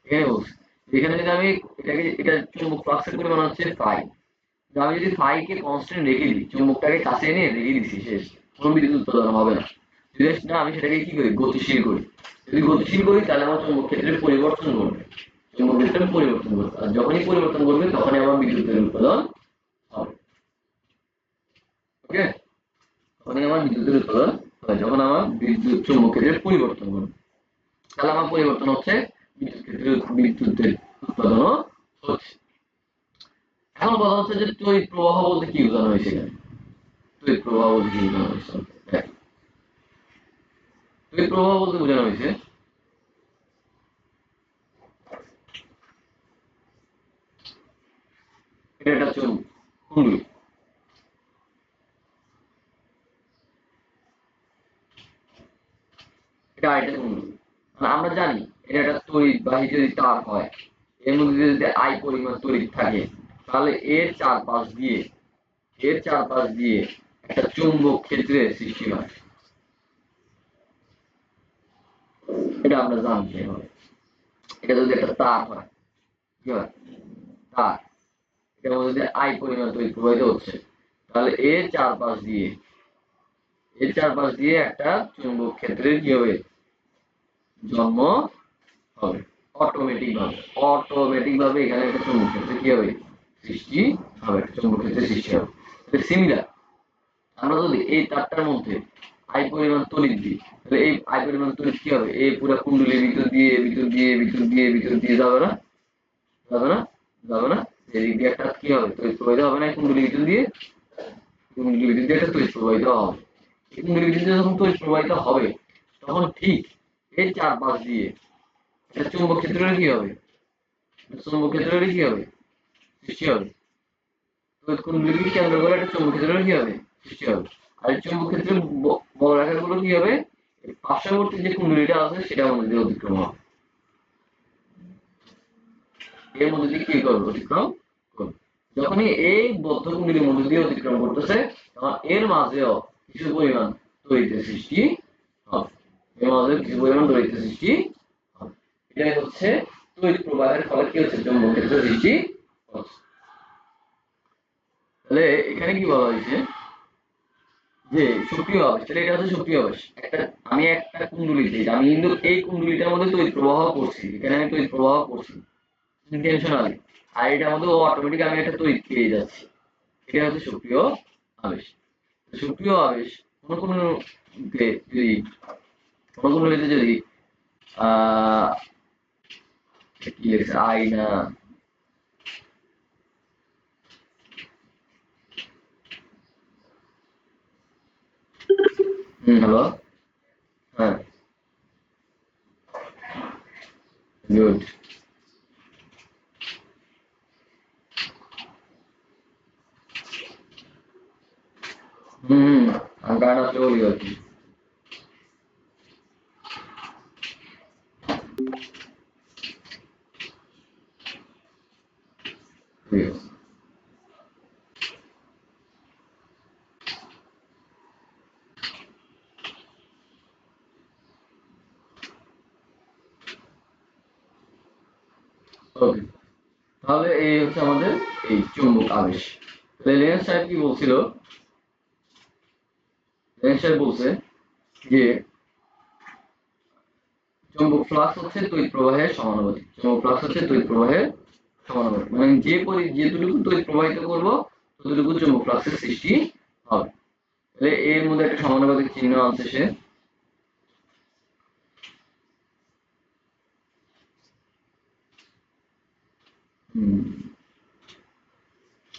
এখানে বলছি, এখানে যদি আমি এটাকে, এটা চুম্বক ফ্লাক্সের পরিমাণ হচ্ছে ফাই, আমি যদি ফাই কে কনস্ট্যান্ট রেখে দিই, চুম্বকটাকে কাছে এনে রেখে দিচ্ছি, শেষ, কোনো বিদ্যুৎ উৎপাদন হবে না। যদি না আমি সেটাকে কি করি, গতিশীল করি, যদি গতিশীল করি তাহলে আমার চুম্বক ক্ষেত্রের পরিবর্তন ঘটবে, চুম্বক ক্ষেত্রের পরিবর্তন ঘটবে, আর যখনই পরিবর্তন ঘটবে তখনই আমার বিদ্যুতের উৎপাদন হবে। ওকে, তখনই আমার বিদ্যুতের উৎপাদন হয়, যখন আমার বিদ্যুৎ চুম্বক ক্ষেত্রের পরিবর্তন ঘটবে, তাহলে আমার পরিবর্তন হচ্ছে, বিদ্যুৎ ক্ষেত্রের বিদ্যুতের উৎপাদনও হচ্ছে। এখন কথা হচ্ছে যে তড়িৎ প্রবাহ বলতে কি বোঝানো হয়েছে এখানে, তড়িৎ প্রবাহ বলতে কি বোঝানো হয়েছে, তড়িৎ প্রবাহ বলতে বোঝানো হয়েছে এটা একটা হচ্ছে কুণ্ডলী, এটা আরেকটা কুণ্ডলী। মানে আমরা জানি এটা একটা তড়িৎবাহী যদি তার হয়, এর মধ্যে যদি আই পরিমাণ তড়িৎ থাকে, তাহলে এর চারপাশ দিয়ে একটা চুম্বক ক্ষেত্রের সৃষ্টি হয়, এটা আমরা জানতে হবে। এটা যদি একটা তার হয়, কি হয়, তার, এটার মধ্যে যদি আই পরিমাণ তড়িৎ প্রবাহিত হচ্ছে, তাহলে এর চারপাশ দিয়ে একটা চুম্বক ক্ষেত্রের কি হবে, জন্ম হবে, অটোমেটিক ভাবে এখানে একটা চুম্বক ক্ষেত্র কি হবে, সৃষ্টি হবে, একটা চুম্বক ক্ষেত্রের সৃষ্টি হবে। সিমিলার, আমরা যদি এই তারটার মধ্যে আই পরিমাণ তড়িৎ দিই, তাহলে এই আই পরিমাণ তড়িৎ কি হবে, এই পুরো কুণ্ডলীর ভিতর দিয়ে যাবে না, যাবে না, যাবে না, এদিক দিয়ে একটা কি হবে, তড়িৎ প্রবাহিত হবে না, কুণ্ডলীর ভিতর দিয়ে, কুণ্ডলীর ভিতর দিয়ে একটা তড়িৎ প্রবাহিত হবে। এই কুণ্ডলীর ভিতর দিয়ে যখন তড়িৎ প্রবাহিত হবে, তখন ঠিক এর চারপাশ দিয়ে একটা চুম্বক ক্ষেত্রের কি হবে, চুম্বক ক্ষেত্রের কি হবে, সৃষ্টি হবে, তড়িৎ কুণ্ডলীকে কেন্দ্র করে একটা চুম্বক ক্ষেত্রের কি হবে, সৃষ্টি হবে। আর এই চুম্বক ক্ষেত্রের বলয়াকারগুলো কি হবে, পার্শ্ববর্তী যে কুণ্ডলীটা আছে সেটার মধ্যে দিয়ে অতিক্রম হবে, এর মধ্যে দিয়ে কি করবে, অতিক্রম করবে। যখনই এই বদ্ধ কুণ্ডলীর মধ্যে দিয়ে অতিক্রম করতেছে, তখন এর মাঝেও কিছু পরিমাণ তড়িতের সৃষ্টি হবে, এর মাঝে কিছু পরিমাণ তড়িতের সৃষ্টি হবে। এটাই হচ্ছে তড়িৎ প্রবাহের ফলে কি হচ্ছে, চৌম্বক ক্ষেত্র সৃষ্টি হচ্ছে। তাহলে এখানে কি বলা হয়েছে যে সক্রিয় আবেশ, তাহলে এটা হচ্ছে সক্রিয় আবেশ। আমি একটা কুণ্ডলীতে, আমি কিন্তু এই কুণ্ডলীটার মধ্যে তড়িৎ প্রবাহ করছি, এখানে আমি তড়িৎ প্রবাহ করছি ইন্টেনশনালি, আর এটার মধ্যে অটোমেটিক আমি একটা তড়িৎ পেয়ে যাচ্ছি, এটা হচ্ছে সক্রিয় আবেশ। সক্রিয় আবেশ কোনো কোনো যদি কোনো কোনো যদি আহ কি লেখছে আয়না, হ্যালো, হ্যাঁ, গুড, আমি কারণ আসলে বলি আর কি, ঠিক আছে। ওকে, তাহলে এই হচ্ছে আমাদের এই চুম্বক আবেশ। লেন্স সাহেব কি বলছিল, লেন্স সাহেব বলছে যে চুম্বক ফ্লাক্স হচ্ছে তড়িৎ প্রবাহের সমানুপাতিক, চুম্বক ফ্লাক্স হচ্ছে তড়িৎ প্রবাহের সমানুপাতিক, মানে যেটুকু তড়িৎ প্রবাহিত করব ততটুকু চুম্বক ফ্লাক্সের সৃষ্টি হবে। তাহলে এর মধ্যে একটা সমানুপাতিক চিহ্ন আছে সে,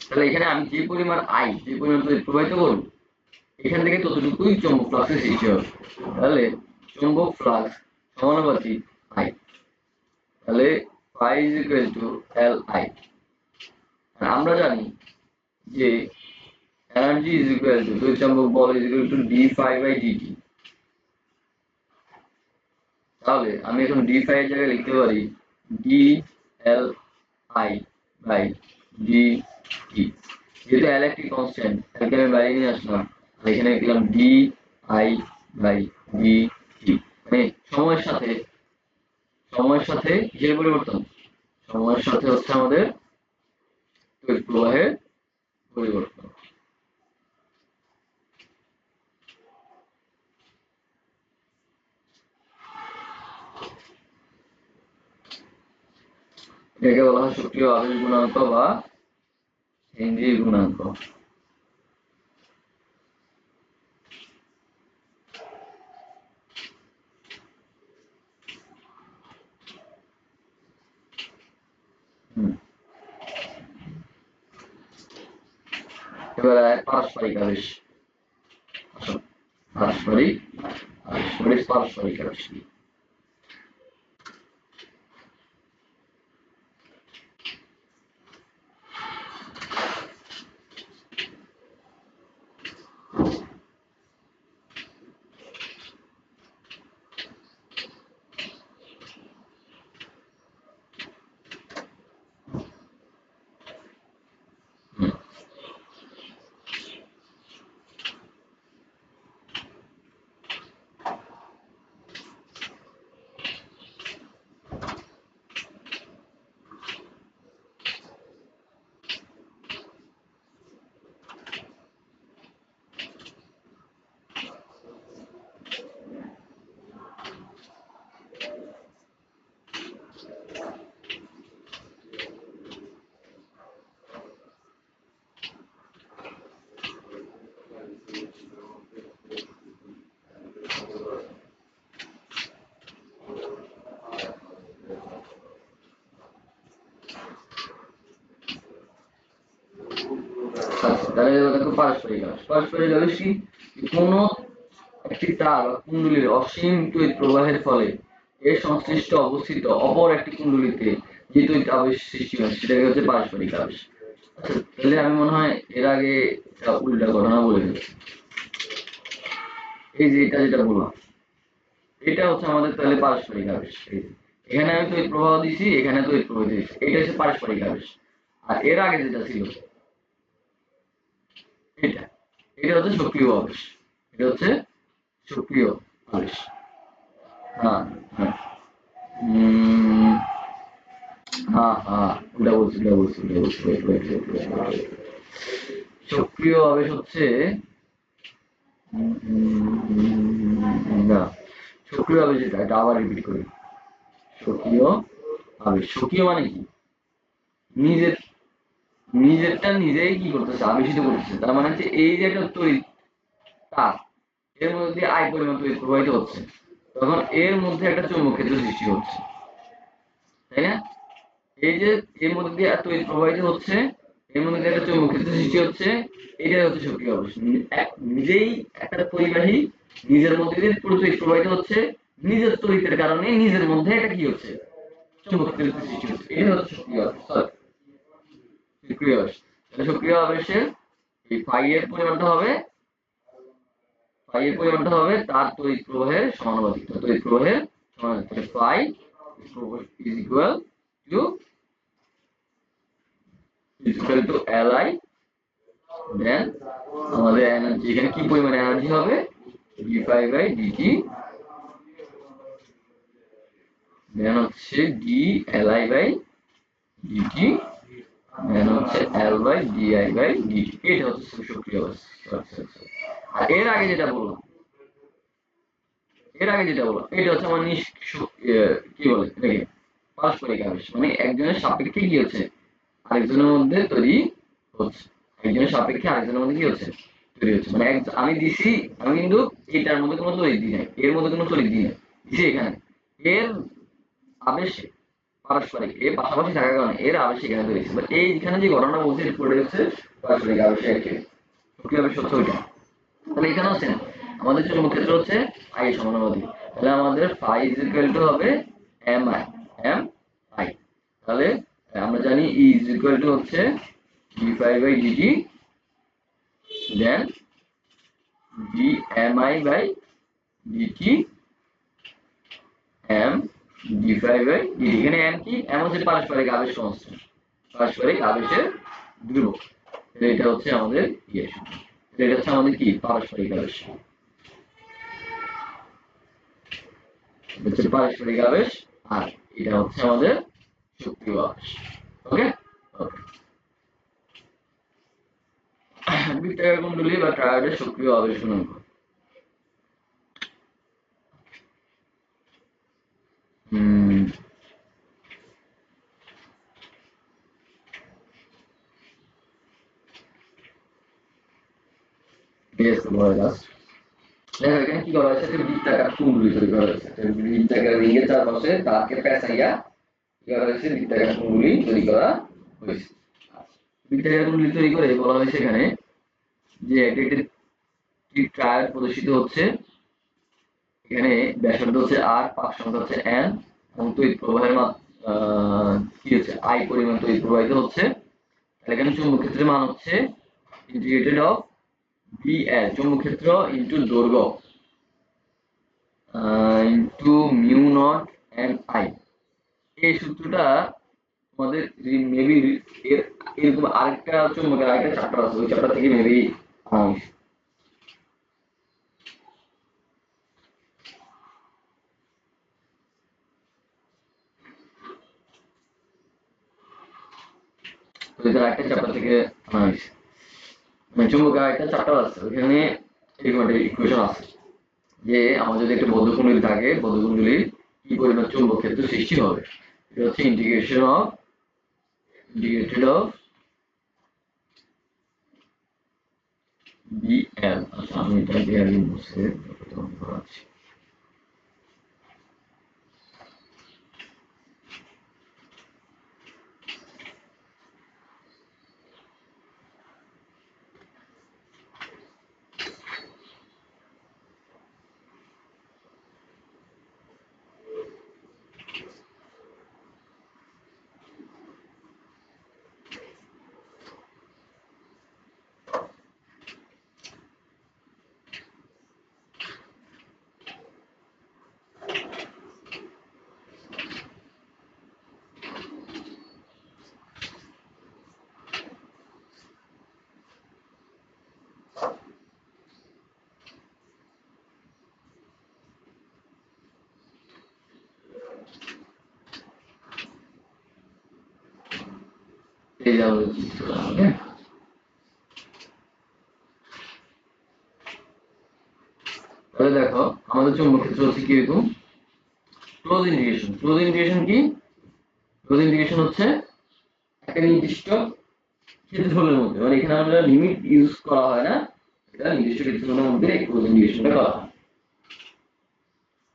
তাহলে এখানে আমি যে পরিমাণ আই, যে পরিমাণ তড়িৎ প্রবাহিত করব এখান থেকে ততটুকুই চুম্বক ফ্লাক্সের সৃষ্টি হবে। তাহলে চুম্বক ফ্লাক্স সমানুপাতিক আই, তাহলে phi is equal to Li। আমরা জানি যে এনার্জি is equal to তড়িৎ চৌম্বক বল is equal to d phi by dt। তাহলে আমি এখন d phi এর জায়গায় লিখতে পারি d L I by dt। যেহেতু L একটি কনস্ট্যান্ট, তাহলে আমি বাইরে নিয়ে আসলাম, এখানে লিখলাম d I by dt। মানে সময়ের সাথে কিসের পরিবর্তন, সময়ের সাথে হচ্ছে আমাদের তড়িৎ প্রবাহের পরিবর্তন। এটাকে বলা হয় সক্রিয় আবেশ গুণাঙ্ক বা হেনরি গুণাঙ্ক। এবার পারস্পরিক আবেশ, পারস্পরিক পারস্পরিক আবেশ। তাহলে দেখো পারস্পরিক আবেশ, পারস্পরিক আবেশ কি, কোনো একটি তার বা কুণ্ডলীর অসীম তড়িৎ প্রবাহের ফলে এর সংশ্লিষ্ট অবস্থিত অপর একটি কুণ্ডলীতে যে তড়িৎ আবেশ সৃষ্টি হয় সেটাকে হচ্ছে পারস্পরিক আবেশ। আচ্ছা, তাহলে আমি মনে হয় এর আগে উল্টা ঘটনা বলে দিচ্ছি। এই যে এটা যেটা বললাম এটা হচ্ছে আমাদের তাহলে পারস্পরিক আবেশ। এখানে আমি তড়িৎ প্রবাহ দিয়েছি, এখানে তড়িৎ প্রবাহ দিয়েছি, এটা হচ্ছে পারস্পরিক আবেশ। আর এর আগে যেটা ছিল এটা, এটা হচ্ছে সক্রিয় আবেশ, এটা হচ্ছে সক্রিয় আবেশ। হ্যাঁ, হ্যাঁ, উম, হ্যাঁ হ্যাঁ ওটা বলছি সক্রিয় আবেশ হচ্ছে না, সক্রিয় আবেশ এটা আবার রিপিট করি। সক্রিয় আবেশ, সক্রিয় মানে কি, নিজের নিজেরটা নিজেই কি করতেছে, আবেশিত করতেছে। তার মানে হচ্ছে এই যে একটা তড়িৎ তার, এর মধ্যে দিয়ে আই পরিমাণ তড়িৎ প্রবাহিত হচ্ছে, তখন এর মধ্যে একটা চৌম্বক ক্ষেত্র সৃষ্টি হচ্ছে, তাই না? এই যে এর মধ্যে দিয়ে তড়িৎ প্রবাহিত হচ্ছে, এর মধ্যে দিয়ে একটা চৌম্বক ক্ষেত্র সৃষ্টি হচ্ছে, এটাই হচ্ছে সক্রিয় আবেশ। নিজেই একটা পরিবাহী, নিজের মধ্যে দিয়ে পুরো তড়িৎ প্রবাহিত হচ্ছে, নিজের তড়িতের কারণে নিজের মধ্যে একটা কি হচ্ছে, চৌম্বক ক্ষেত্র সৃষ্টি হচ্ছে, এটাই হচ্ছে সক্রিয় আবেশ। সক্রিয় আবেশ, তাহলে সক্রিয় আবেশের এই ফাই এর পরিমাণটা হবে, ফাই এর পরিমাণটা হবে তার তড়িৎ প্রবাহের সমানুপাতিক। তড়িৎ প্রবাহের সমানুপাতিক, phi is equal to Li, then আমাদের এনার্জি, এখানে কি পরিমাণ এনার্জি হবে, d5/dt, দেন হচ্ছে dLi/dt, দেন হচ্ছে L/di/dt। এটা হচ্ছে সক্রিয় অবস্থা। আর এর আগে যেটা বললাম এটা হচ্ছে আমার কি বলে এটাকে, পারস্পরিক আবেশ। মানে একজনের সাপেক্ষে কি হচ্ছে, আরেকজনের মধ্যে তৈরি হচ্ছে, একজনের সাপেক্ষে আরেকজনের মধ্যে কি হচ্ছে, তৈরি হচ্ছে। মানে আমি দিছি, আমি কিন্তু এটার মধ্যে কোনো তড়িৎ দিই নাই, এর মধ্যে কোনো তড়িৎ দিই নাই, দিছি এখানে এর আবেশে, পারস্পরিক এর পাশাপাশি থাকার কারণে এর আবেশ এখানে তৈরি হচ্ছে। বাট এইখানে যে ঘটনা বলছে এটা পড়ে হচ্ছে পারস্পরিক আবেশে একটি সক্রিয় আবেশ হচ্ছে ওইটা। তাহলে এখানে হচ্ছে আমাদের চৌম্বক ক্ষেত্র হচ্ছে আই সমানুপাতিক, তাহলে আমাদের ফাই ইজ ইকুয়াল টু হবে এম আই। তাহলে আমরা জানি ই ইজ ইকুয়াল টু হচ্ছে d5/dt, দেন dmi/dt, m d5/dt। এখানে m কি, m হচ্ছে পারস্পরিক আবেশ কনস্ট্যান্ট, পারস্পরিক আবেশের ধ্রুবক। এটা হচ্ছে আমাদের ইয়ে সূত্র, এটা হচ্ছে আমাদের কি পারস্পরিক আবেশ, হচ্ছে পারস্পরিক আবেশ, আর এটা হচ্ছে আমাদের সক্রিয় আবেশ। ওকে ওকে, বৃত্তাকার কুণ্ডলী বা ট্রায়াডের সক্রিয় আবেশ গুণাঙ্ক। এখানে কি করা হয়েছে, বৃত্তাকার কুণ্ডলী তৈরি করা হয়েছে, বৃত্তাকার রিংয়ের চারপাশে তারকে পেঁচাইয়া কি করা হয়েছে, বৃত্তাকার কুণ্ডলী তৈরি করা হয়েছে। বৃত্তাকার কুণ্ডলী তৈরি করে বলা হয়েছে এখানে যে একটি ট্রায়াড প্রদর্শিত হচ্ছে, এখানে ব্যাসার্ধ হচ্ছে আর, পাক সংখ্যা হচ্ছে n, এবং তড়িৎ প্রবাহের কি হচ্ছে আই পরিমাণ তড়িৎ প্রবাহিত হচ্ছে। তাহলে এখানে চুম্বক ক্ষেত্রের মান হচ্ছে ইন্টিগ্রেটেড অফ BL, চুম্বক ক্ষেত্র ইনটু দৈর্ঘ্য into mu naught n I. এই সূত্রটা আমাদের মেবি এরকম আরেকটা চুম্বকের আরেকটা চ্যাপ্টার আছে, ওই চ্যাপ্টার থেকে মেবি আরেকটা চ্যাপ্টার থেকে আনা হয়েছে, মানে চুম্বকের আরেকটা চ্যাপ্টার আছে, ওইখানে এরকম একটা ইকুয়েশন আছে যে আমার যদি একটা বদ্ধকুণ্ডলী থাকে, বদ্ধকুণ্ডলীর কি পরিমাণ চুম্বক ক্ষেত্র সৃষ্টি হবে। এটা হচ্ছে ইন্টিগ্রেটেড অফ BL। আচ্ছা আমি এটা দিয়ে মুছে করাচ্ছি। আমাদের চিত্র। ওকে, তাহলে দেখো আমাদের চৌম্বক ক্ষেত্র হচ্ছে কি এরকম ক্লোজ ইন্ডিকেশন। ক্লোজ ইন্ডিকেশন কি? ক্লোজ ইন্ডিকেশন হচ্ছে একটা নির্দিষ্ট ক্ষেত্রফলের মধ্যে, মানে এখানে আমরা লিমিট ইউজ করা হয় না, এটা নির্দিষ্ট ক্ষেত্রফলের মধ্যে ক্লোজ ইন্ডিকেশনটা করা হয়।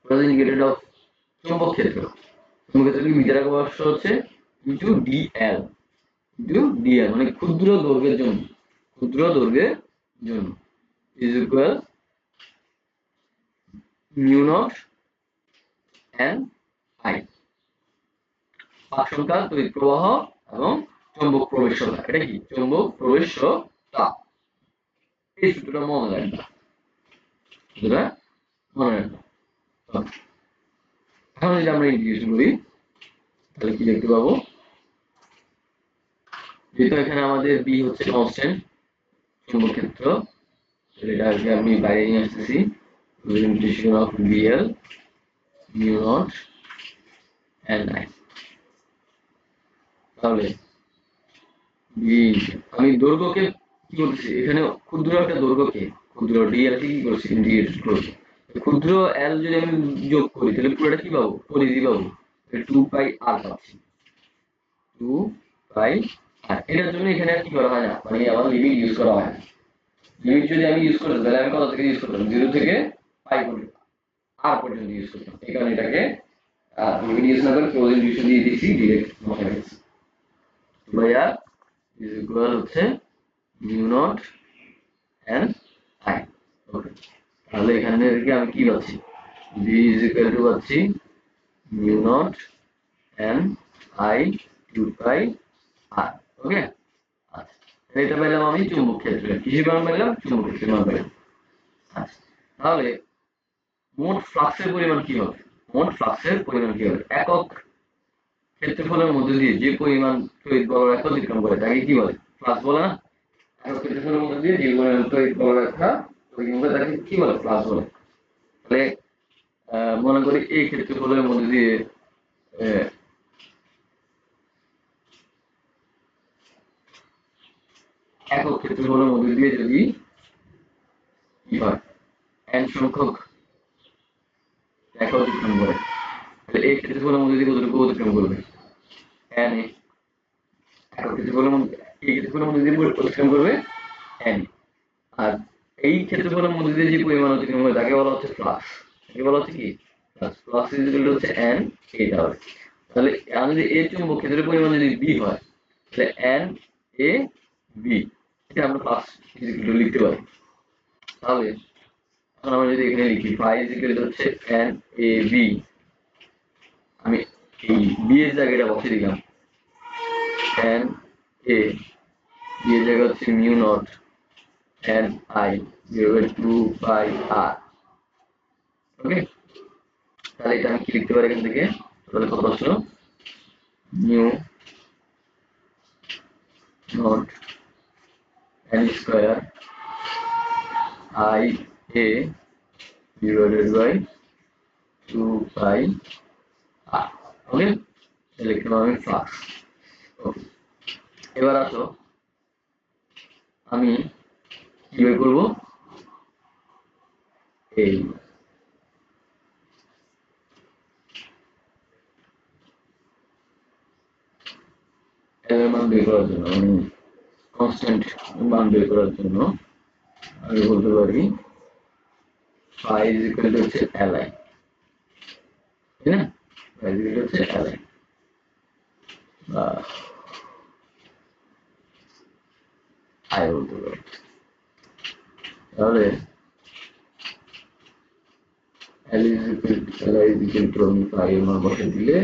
ক্লোজ ইন্ডিকেটেড অফ চৌম্বক ক্ষেত্র। চৌম্বক ক্ষেত্রের মিটার একক বর্ষ হচ্ছে ইনটু ডিএল, ইনটু ডিএল মানে ক্ষুদ্র দৈর্ঘ্যের জন্য, ক্ষুদ্র দৈর্ঘ্যের জন্য is equal mu naught n I. পাক সংখ্যা, তড়িৎ প্রবাহ এবং চৌম্বক প্রবেশ্যতা। এটা কি? চৌম্বক প্রবেশ্যতা। এই সূত্রটা মনে রাখবা, সূত্রটা মনে রাখবা। এখন যদি আমরা ইন্টিগ্রেশন করি তাহলে কি দেখতে পাবো? যেহেতু এখানে আমাদের বি হচ্ছে কনস্ট্যান্ট চৌম্বক ক্ষেত্র, এটাকে আমি বাইরে নিয়ে আসতেছি। Integration of B L mu naught n I. তাহলে আমি দৈর্ঘ্যকে কি করতেছি এখানে? ক্ষুদ্র একটা দৈর্ঘ্যকে ক্ষুদ্র ডিএল কে কি করছি? ইন্টিগ্রেট করছি। ক্ষুদ্র এল যদি আমি যোগ করি তাহলে পুরোটা কি পাবো? পরিধি পাবো। 2 পাই আর পাচ্ছি, 2 পাই আর। এটার জন্য এখানে কি করা হয় না, মানে আমার লিমিট ইউজ করা হয় না। লিমিট যদি আমি ইউজ করতাম তাহলে আমি কত থেকে ইউজ করতাম? 0 থেকে পাই পর্যন্ত, আর পর্যন্ত ইউজ করতাম। এই কারণে এটাকে লিমিট ইউজ না করে ক্লোজ ইন্ডিকেশন দিয়ে দিচ্ছি, ডিরেক্ট বসাই দিচ্ছি। ভাইয়া ইজ ইকুয়াল হচ্ছে মিউ নট এন আই। ওকে, তাহলে এখানে থেকে আমি কি পাচ্ছি? বি ইজ ইকুয়াল টু পাচ্ছি মিউ নট এন আই 2 পাই আর। ওকে, আচ্ছা এটা পেলাম আমি চুম্বক ক্ষেত্রে। কিসের মান পেলাম? চুম্বক ক্ষেত্রের মান পেলাম। আচ্ছা, তাহলে মোট ফ্লাক্সের পরিমাণ কি হবে? মোট ফ্লাক্সের পরিমাণ কি হবে? একক ক্ষেত্রফলের মধ্যে দিয়ে যে পরিমাণ তড়িৎ বলরেখা অতিক্রম করে তাকে কি বলে? ফ্লাক্স বলে না? একক ক্ষেত্রফলের মধ্যে দিয়ে যে পরিমাণ তড়িৎ বলরেখা অতিক্রম করে তাকে কি বলে? ফ্লাক্স বলে। তাহলে মনে করি এই ক্ষেত্রফলের মধ্যে দিয়ে একক ক্ষেত্রফলের মধ্যে দিয়ে যদি কি হয় n সংখ্যক রেখা অতিক্রম করে, তাহলে এই ক্ষেত্রফলের মধ্যে দিয়ে কতটুকু অতিক্রম করবে? n এ। একক ক্ষেত্রফলের মধ্যে এই ক্ষেত্রফলের মধ্যে দিয়ে অতিক্রম করবে n। আর এই ক্ষেত্রফলের মধ্যে দিয়ে যে পরিমাণ অতিক্রম করে তাকে বলা হচ্ছে ফ্লাক্স। তাকে বলা হচ্ছে কি? Flux. Flux is equal to হচ্ছে n এটা হবে। তাহলে আমি যদি এই চুম্বক ক্ষেত্রের পরিমাণ যদি b হয় তাহলে n a b, এটা আমরা ফ্লাক্স ইজ ইকুয়াল টু লিখতে পারি। তাহলে এখন আমরা যদি এখানে লিখি ফাই ইজ ইকুয়াল টু হচ্ছে n a b, আমি এই b এর জায়গাটা বসিয়ে দিলাম n a, b এর জায়গা হচ্ছে mu naught n i divided 2 pi r। ওকে, তাহলে এটা আমি কি লিখতে পারি এখান থেকে? তাহলে কত আসলো? Mu naught n square i a divided by 2 pi r। Okay, লিখলাম আমি ফ্লাক্স। ওকে, এবার আসো আমি কি বের করবো? এই এর মান বের করার জন্য, মানে কনস্ট্যান্ট মান বের করার জন্য আমি বলতে পারি ফাই ইজ ইকুয়াল টু হচ্ছে li, তাই না? ফাই ইজ ইকুয়াল টু হচ্ছে li বা i বলতে পারি। তাহলে l is equal to li is equal two আমি ফাই এর মান বসে দিলে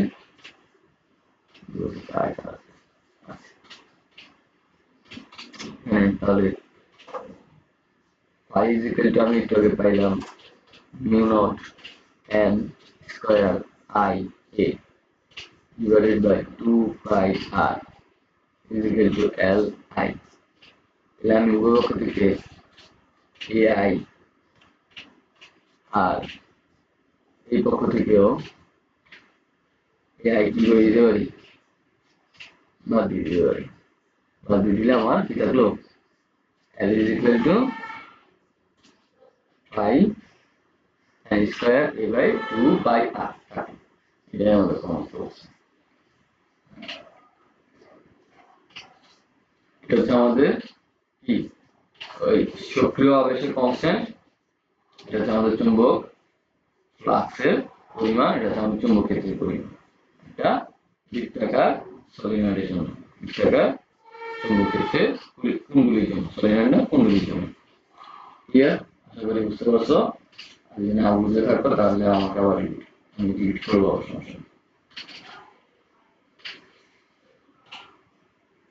হ্যাঁ, তাহলে ফাই ইজ ইকুয়াল টু আমি একটু আগে পাইলাম mu naught n square i a divided by 2 pi r is equal to L I. তাহলে আমি উভয় পক্ষ থেকে AI আর এই পক্ষ থেকেও AI কি করে দিতে পারি? বাদ দিয়ে দিতে পারি। বাদ দিয়ে দিলে আমার কি থাকলো L is equal to pi n square a by 2 pi r এটাই আমাদের সমস্যা হচ্ছে এটা হচ্ছে আমাদের কি ওই সক্রিয় আবেশের কনস্ট্যান্ট এটা হচ্ছে আমাদের চুম্বক ফ্লাক্সের পরিমাণ এটা হচ্ছে আমাদের চুম্বক ক্ষেত্রের পরিমাণ এটা বৃত্তাকার সলিনয়েডের জন্য বৃত্তাকার চুম্বক ক্ষেত্রের কুণ্ডলীর জন্য সলিনয়েড না কুণ্ডলীর জন্য ক্লিয়ার আশা করি বুঝতে পারছো আর যদি না বুঝতে থাকো তাহলে আমাকে আবার আমি ডিলিট করবো সমস্যা